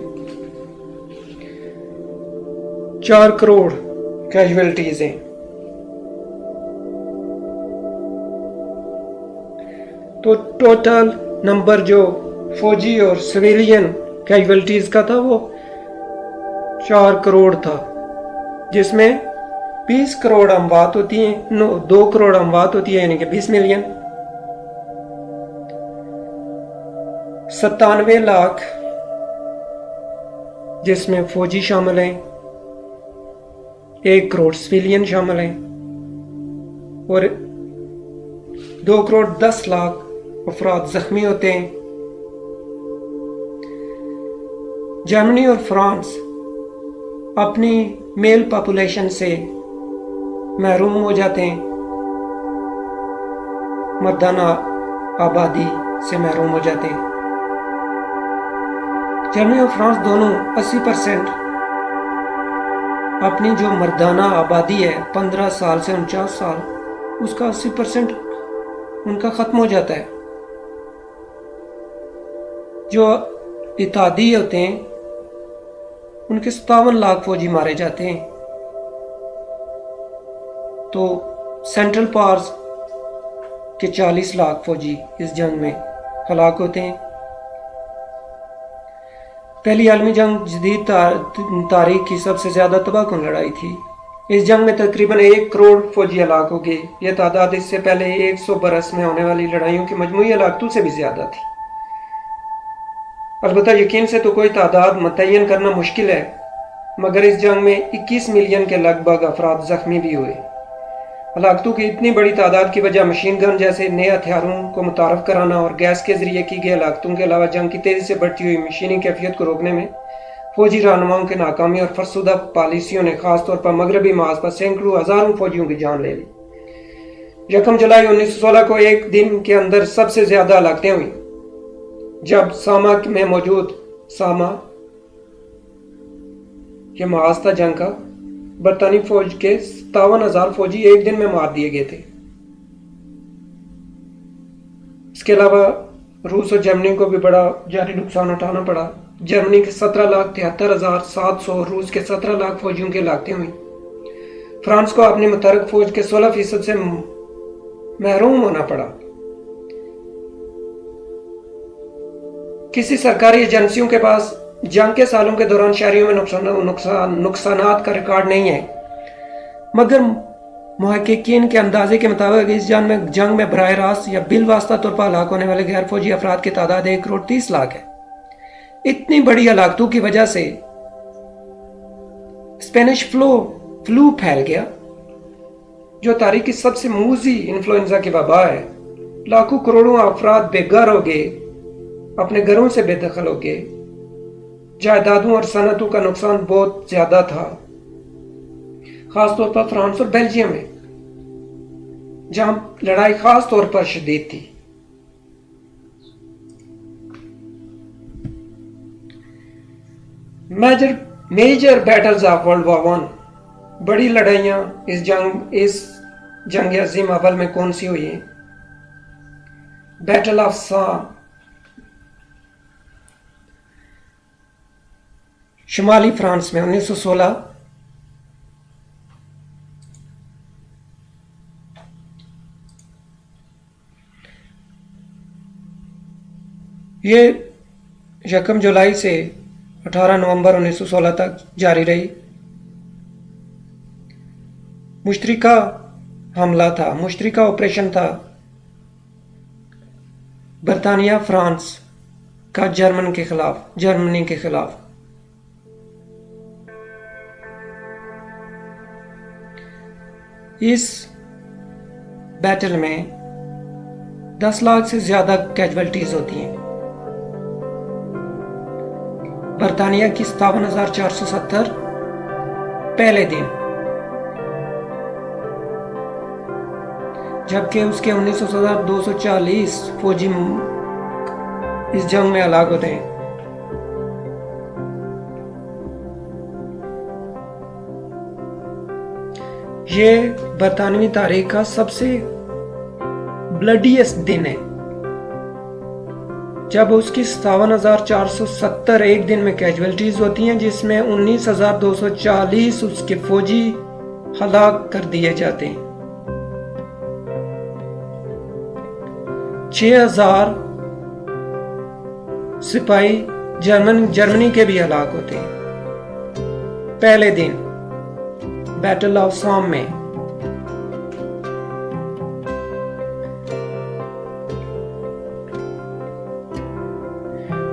4 करोड़ कैजुअलिटीज हैं। तो टोटल नंबर जो फौजी और सिविलियन कैजुअलिटीज का था वो 4 करोड़ था, जिसमें 20 करोड़ अमवात होती हैं, 2 करोड़ अमवात होती है, यानी कि 20 मिलियन। 97 लाख जिसमें फौजी शामिल हैं, 1 करोड़ सिविलियन शामिल हैं और 2 करोड़ 10 लाख अफराद जख्मी होते हैं। जर्मनी और फ्रांस अपनी मेल पॉपुलेशन से महरूम हो जाते हैं, मर्दाना आबादी से महरूम हो जाते हैं। जर्मनी और फ्रांस दोनों 80% अपनी जो मर्दाना आबादी है 15 साल से 49 साल, उसका 80% उनका ख़त्म हो जाता है। जो इत्यादी होते हैं उनके 57 लाख फौजी मारे जाते हैं। तो सेंट्रल पावर्स के 40 लाख फौजी इस जंग में हलाक होते हैं। पहली आलमी जंग जदीद तारीख की सबसे ज़्यादा तबाहकुन लड़ाई थी। इस जंग में तकरीबन 1 करोड़ फौजी हलाक हो गए। यह तादाद इससे पहले 100 बरस में होने वाली लड़ाइयों की मजमूई हलाकतों से भी ज़्यादा थी। अलबत्ता यकीन से तो कोई तादाद मुतय्यन करना मुश्किल है, मगर इस जंग में 21 मिलियन के लगभग अफराद जख्मी भी हुए। हलाकतों की इतनी बड़ी तादाद की वजह मशीन गन जैसे नए हथियारों को मुतारफ कराना और गैस के जरिए की गई हलाकतों के अलावा जंग की तेज़ी से बढ़ती हुई मशीनी कैफियत को रोकने में फौजी रहनुमाओं की नाकामी और फरसुदा पॉलिसियों ने खासतौर पर मगरबी माज पर सैकड़ों हज़ारों फौजियों की जान ले ली। 1 जुलाई 1916 को एक दिन के अंदर सबसे ज़्यादा हलाकतें हुई, जब सामा में मौजूद सामा के महाज था जंग का, बरतानी फौज के 57,000 फौजी एक दिन में मार दिए गए थे। इसके अलावा रूस और जर्मनी को भी बड़ा जारी नुकसान उठाना पड़ा। जर्मनी के 17,73,700, रूस के 17 लाख फौजियों की हलाकतें हुई। फ्रांस को अपनी मुतहरक फौज के 16% से महरूम होना पड़ा। किसी सरकारी एजेंसियों के पास जंग के सालों के दौरान शहरियों में नुकसानात का रिकॉर्ड नहीं है, मगर मुहक्किकीन के अंदाजे के मुताबिक इस जंग में बराह रास्त या बिल वास्ता तौर पर हलाक होने वाले गैर फौजी अफराद की तादाद 1 करोड़ 30 लाख है। इतनी बड़ी हलाकतों की वजह से स्पेनिश फ्लू फैल गया, जो तारीख की सबसे मूजी इन्फ्लुएंजा की वबा है। लाखों करोड़ों अफराद बेघर हो गए, अपने घरों से बेदखल हो गए। जायदादों और सनतों का नुकसान बहुत ज्यादा था। खासतौर पर फ्रांस और बेल्जियम में, जहां लड़ाई खास तौर पर शदीद थी। Major battles of world War One, बड़ी लड़ाइयां इस जंग अजीम अव्वल में कौन सी हुई हैं? बैटल ऑफ साम, शुमाली फ्रांस में 1916। ये 1 जुलाई से 18 नवंबर 1916 तक जारी रही। मुश्तरका हमला था, मुश्तरका ऑपरेशन था बरतानिया फ्रांस का जर्मनी के खिलाफ। इस बैटल में 10 लाख से ज्यादा कैजुअल्टीज होती हैं। बरतानिया की 57,470 पहले दिन, जबकि उसके 19,240 फौजी इस जंग में हलाक होते हैं। ये बरतानवी तारीख का सबसे ब्लडीएस्ट दिन है, जब उसकी 57,470 एक दिन में कैजुअल्टीज होती हैं, जिसमें 19,240 उसके फौजी हलाक कर दिए जाते हैं। 6,000 सिपाही जर्मनी के भी हलाक होते हैं पहले दिन बैटल ऑफ सॉम में।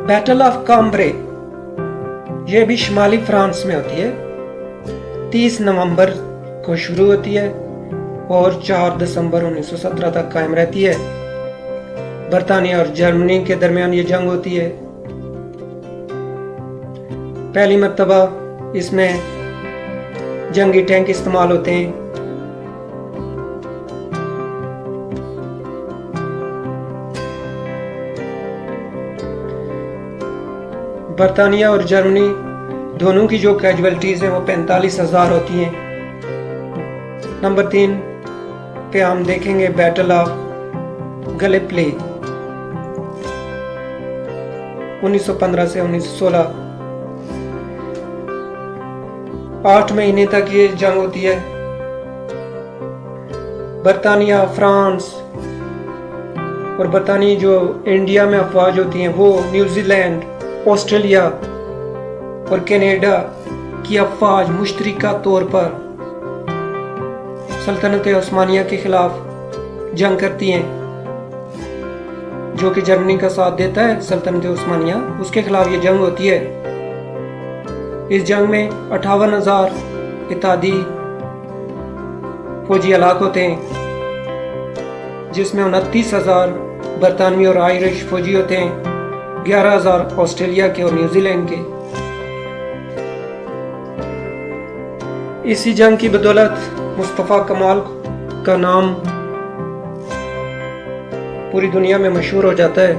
बैटल ऑफ काम्ब्रे, यह भी शुमाली फ्रांस में होती है। 30 नवंबर को शुरू होती है और 4 दिसंबर 1917 तक कायम रहती है। बरतानिया और जर्मनी के दरमियान ये जंग होती है। पहली मर्तबा इसमें जंगी टैंक इस्तेमाल होते हैं। बरतानिया और जर्मनी दोनों की जो कैजुअल्टीज हैं वो 45,000 होती हैं। नंबर 3 पे हम देखेंगे बैटल ऑफ गैलिपली 1915 से 1916। 8 महीने तक ये जंग होती है। बरतानिया, फ्रांस और बरतानी जो इंडिया में अफवाज होती हैं वो न्यूजीलैंड, ऑस्ट्रेलिया और कनाडा की अफवाज मुश्तरका तौर पर सल्तनत उस्मानिया के खिलाफ जंग करती हैं, जो कि जर्मनी का साथ देता है। सल्तनत उस्मानिया उसके खिलाफ ये जंग होती है। इस जंग में 58,000 इत्तेहादी फौजी हलाक होते हैं, जिसमें 29,000 बरतानवी और आयरिश फौजी होते हैं, 11,000 ऑस्ट्रेलिया के और न्यूजीलैंड के। इसी जंग की बदौलत मुस्तफ़ा कमाल का नाम पूरी दुनिया में मशहूर हो जाता है।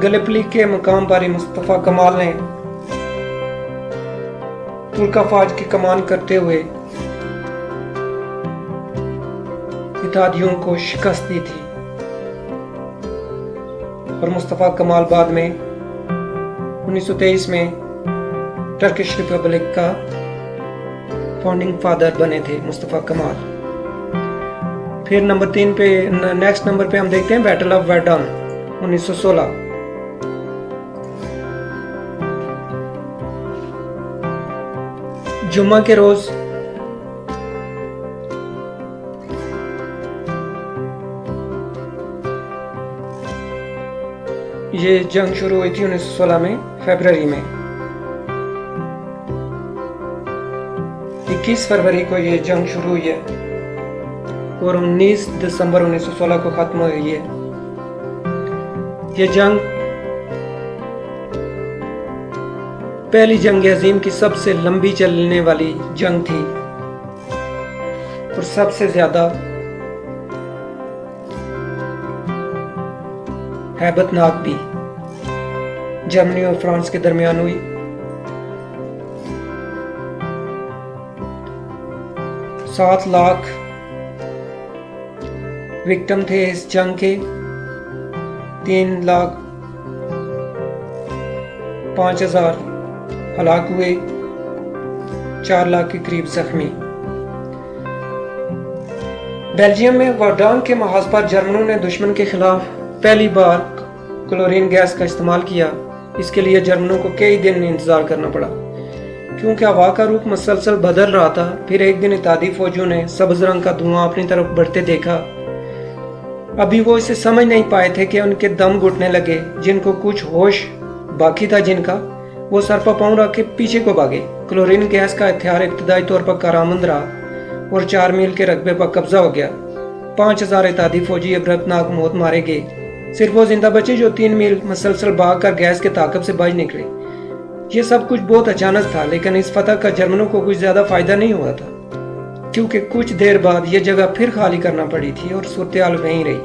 गैलिपली के मुकाम पर ही मुस्तफ़ा कमाल ने तुर्क अफवाज की कमान करते हुए इत्तेहादियों को शिकस्त दी थी और मुस्तफ़ा कमाल बाद में 1923 में टर्किश रिपब्लिक का फाउंडिंग फादर बने थे मुस्तफ़ा कमाल। फिर नंबर 3 पे, नेक्स्ट नंबर पे हम देखते हैं बैटल ऑफ वर्डन 1916। जुम्मा के रोज ये जंग शुरू हुई थी 1916 में फरवरी में। 21 फरवरी को ये जंग शुरू हुई है और 19 दिसंबर 1916 को खत्म हुई है। ये जंग पहली जंग अजीम की सबसे लंबी चलने वाली जंग थी और सबसे ज्यादा हैबतनाक भी जर्मनी और फ्रांस के दरमियान हुई। सात लाख विक्टिम थे इस जंग के, 3,05,000 हलाक हुए, 4 लाख के करीब जख्मी। बेल्जियम में वर्डान के महाज पर जर्मनों ने दुश्मन के खिलाफ पहली बार क्लोरीन गैस का इस्तेमाल किया। इसके लिए जर्मनों को कई दिन इंतजार करना पड़ा क्योंकि हवा का रुख मुसलसल बदल रहा था। फिर एक दिन इत्तेहादी फौजियों ने सब्ज रंग का धुआं अपनी तरफ बढ़ते देखा। अभी वो इसे समझ नहीं पाए थे कि उनके दम घुटने लगे। जिनको कुछ होश बाकी था जिनका, वो सर पर पांव रख के पीछे को भागे। क्लोरीन गैस का हथियार इब्तदाई तौर पर कारामंद रहा और 4 मील के रकबे पर कब्जा हो गया। 5,000 इत्तेहादी फौजी इबरतनाक मौत मारे गए। सिर्फ वो जिंदा बचे जो 3 मील मुसलसल भागकर गैस के ताकत से बच निकले। ये सब कुछ बहुत अचानक था, लेकिन इस फतह का जर्मनों को कुछ ज्यादा फायदा नहीं हुआ था क्योंकि कुछ देर बाद यह जगह फिर खाली करना पड़ी थी और सूरत-ए-हाल वहीं रही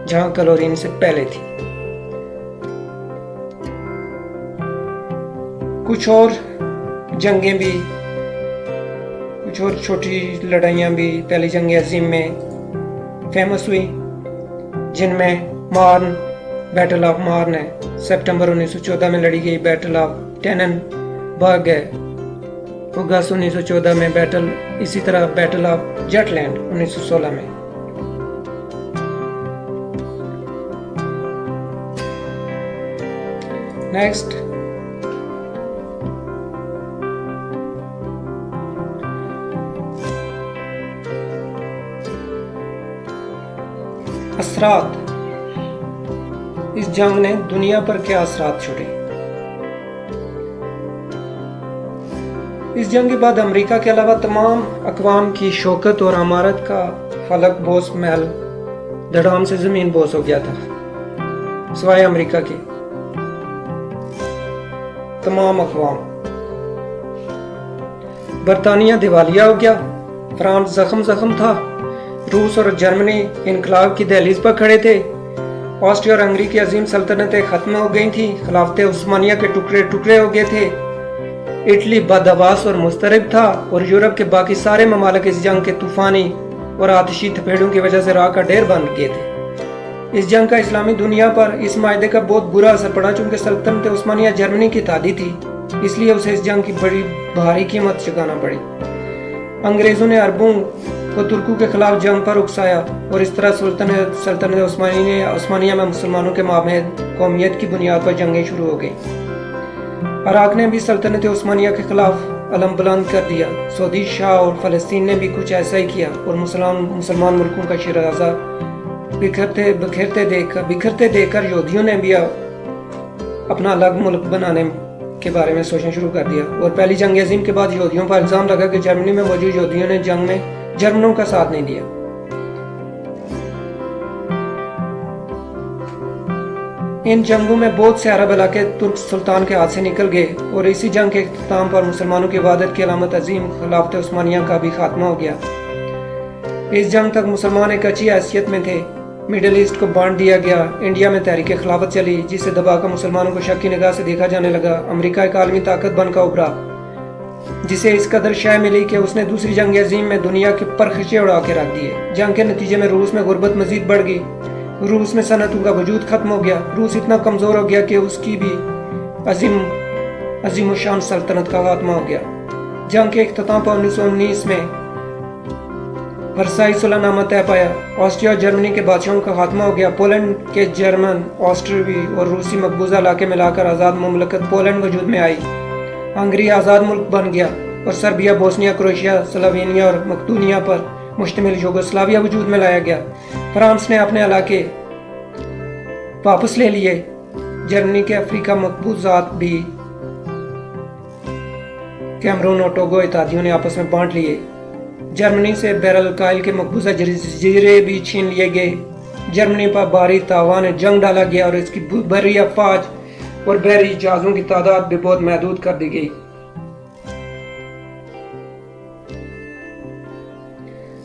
जहां क्लोरीन से पहले थी। कुछ और जंगें भी, कुछ और छोटी लड़ाइयां भी पहली जंग अजीम में फेमस हुई, जिनमें मार्न, बैटल ऑफ मार्न है, सितंबर 1914 में लड़ी गई बैटल ऑफ टेननबर्ग है, अगस्त 1914 में बैटल, इसी तरह बैटल ऑफ जटलैंड 1916 में। नेक्स्ट, असरात। इस जंग ने दुनिया पर क्या असरात छोड़े। इस जंग के बाद अमेरिका के अलावा तमाम अक़वाम की शौकत और अमारत का फलक बोस महल धड़ाम से जमीन बोस हो गया था, सिवाय अमेरिका के तमाम अक़वाम। बरतानिया दिवालिया हो गया, फ्रांस जख्म था, रूस और जर्मनी इनकलाब की दहलीज पर खड़े थे, ऑस्ट्रिया और हंगरी की अजीम सल्तनतें खत्म हो गई थी, खिलाफते उस्मानिया के टुकड़े टुकड़े हो गए थे, इटली बदहवास और मुस्तरब था और यूरोप के बाकी सारे ममालिक इस जंग के तूफानी और आतिशी थपेड़ों की वजह से राह का ढेर बन गए थे। इस जंग का इस्लामी दुनिया पर इस मायदे का बहुत बुरा असर पड़ा। चूंकि सल्तनत उस्मानिया जर्मनी की तादी थी, इसलिए उसे इस जंग की बड़ी भारी कीमत चुकाना पड़ी। अंग्रेजों ने अरबों को तुर्कों के खिलाफ जंग पर उकसाया और इस तरह सल्तनत उस्मानिया में मुसलमानों के माबैन कौमियत की बुनियाद पर जंगें शुरू हो गई। इराक ने भी सल्तनत उस्मानिया के खिलाफ अलम बुलंद कर दिया। सऊदी शाह और फ़लस्तीन ने भी कुछ ऐसा ही किया और मुसलमान मुल्कों का शिराजा बिखरते देखकर यहूदियों ने भी अपना अलग मुल्क बनाने के बारे में सोचना शुरू कर दिया। और पहली जंग अजीम के बाद यहूदियों पर इल्जाम लगा कि जर्मनी में मौजूद यहूदियों ने जंग में जर्मनों का साथ नहीं दिया। इन जंगों में बहुत से अरब इलाके तुर्क सुल्तान के हाथ से निकल गए और इसी जंग के इख्तिताम पर मुसलमानों की इबादत की अलामत अजीम खिलाफत उस्मानिया का भी खात्मा हो गया। इस जंग तक मुसलमान एक अच्छी हैसियत में थे। मिडिल ईस्ट को बांट दिया गया। इंडिया में तहरीक खिलाफत चली, जिसे दबाकर मुसलमानों को शक की निगाह से देखा जाने लगा। अमेरिका एक आलमी ताकत बनकर उभरा, जिसे इस कदर शय मिली कि उसने दूसरी जंग अजीम में दुनिया के परखचे उड़ा के रख दिए। जंग के नतीजे में रूस में गुर्बत मजीद बढ़ गई। रूस में सनतों का वजूद खत्म हो गया। रूस इतना कमजोर हो गया कि उसकी भी अजीम शान सल्तनत का खात्मा हो गया। जंग के इख्तिताम पर 1919 में वर्साई सुलहनामा तय पाया। ऑस्ट्रिया और जर्मनी के बादशाहों का खात्मा हो गया। पोलैंड के जर्मन, ऑस्ट्रियावी और रूसी मकबूजा इलाके मिलाकर आज़ाद मुमलकत पोलैंड वजूद में आई। हंगरी आज़ाद मुल्क बन गया और सर्बिया, बोस्निया, क्रोएशिया, स्लोवेनिया और मकदूनिया पर मुश्तमिल यूगोस्लाविया वजूद में लाया गया। फ्रांस ने अपने इलाके वापस ले लिए। जर्मनी के अफ्रीका मकबूजात भी कैमरून और टोगो इत्यादियों ने आपस में बांट लिए। जर्मनी से बैरल के मकबूजा जजीरे भी छीन लिए गए। जर्मनी पर बारी तावा ने जंग डाला गया और इसकी बरी अफवाज और बहरी जहाज़ों की तादाद भी बहुत महदूद कर दी गई।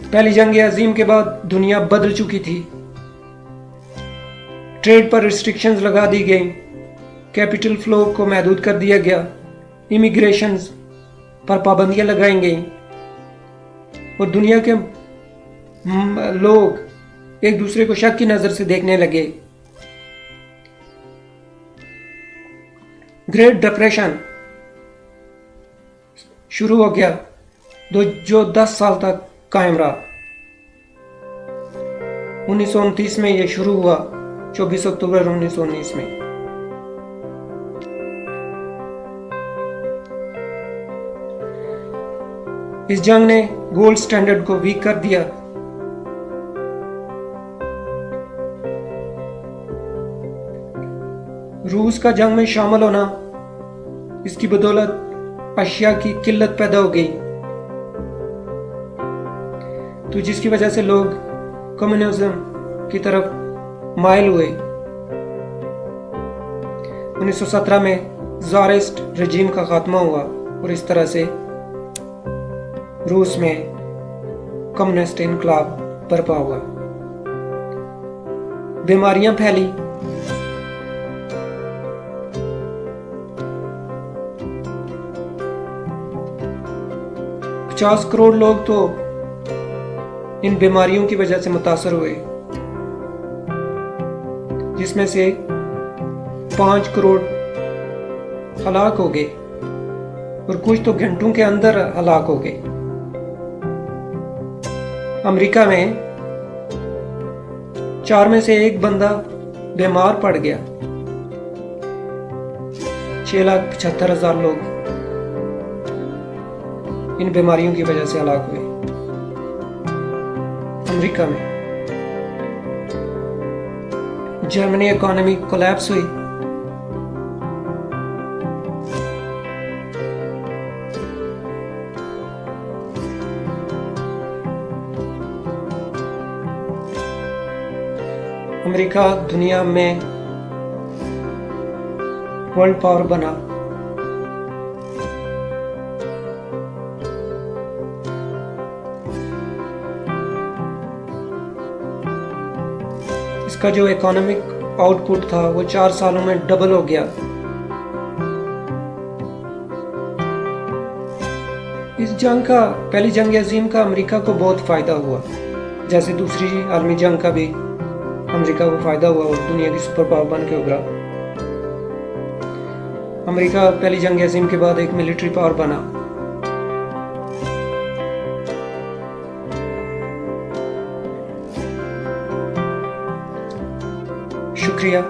पहली जंग अजीम के बाद दुनिया बदल चुकी थी। ट्रेड पर रिस्ट्रिक्शंस लगा दी गई, कैपिटल फ्लो को महदूद कर दिया गया, इमिग्रेशन पर पाबंदियां लगाई गई और दुनिया के लोग एक दूसरे को शक की नजर से देखने लगे। ग्रेट डिप्रेशन शुरू हो गया जो 10 साल तक कायम रहा। 1929 में यह शुरू हुआ, 24 अक्टूबर 1919 में। इस जंग ने गोल्ड स्टैंडर्ड को वीक कर दिया। रूस का जंग में शामिल होना, इसकी बदौलत अशिया की किल्लत पैदा हो गई, तो जिसकी वजह से लोग कम्युनिज्म की तरफ माइल हुए। 1917 में ज़ारिस्ट रजीम का खात्मा हुआ और इस तरह से रूस में कम्युनिस्ट इनकलाब बर्पा हुआ। बीमारियां फैली, पचास करोड़ लोग तो इन बीमारियों की वजह से मुतासर हुए, जिसमें से 5 करोड़ हलाक हो गए और कुछ तो घंटों के अंदर हलाक हो गए। अमेरिका में 4 में से 1 बंदा बीमार पड़ गया। 6,75,000 लोग इन बीमारियों की वजह से हलाक हुए अमेरिका में। जर्मनी इकोनॉमी कोलैप्स हुई। अमेरिका दुनिया में वर्ल्ड पावर बना। इसका जो इकोनॉमिक आउटपुट था वो 4 सालों में डबल हो गया। इस जंग का, पहली जंग अजीम का अमेरिका को बहुत फायदा हुआ, जैसे दूसरी आलमी जंग का भी अमेरिका को फायदा हुआ और दुनिया की सुपर पावर बन के उभरा। अमेरिका पहली जंग अजीम के बाद एक मिलिट्री पावर बना। शुक्रिया।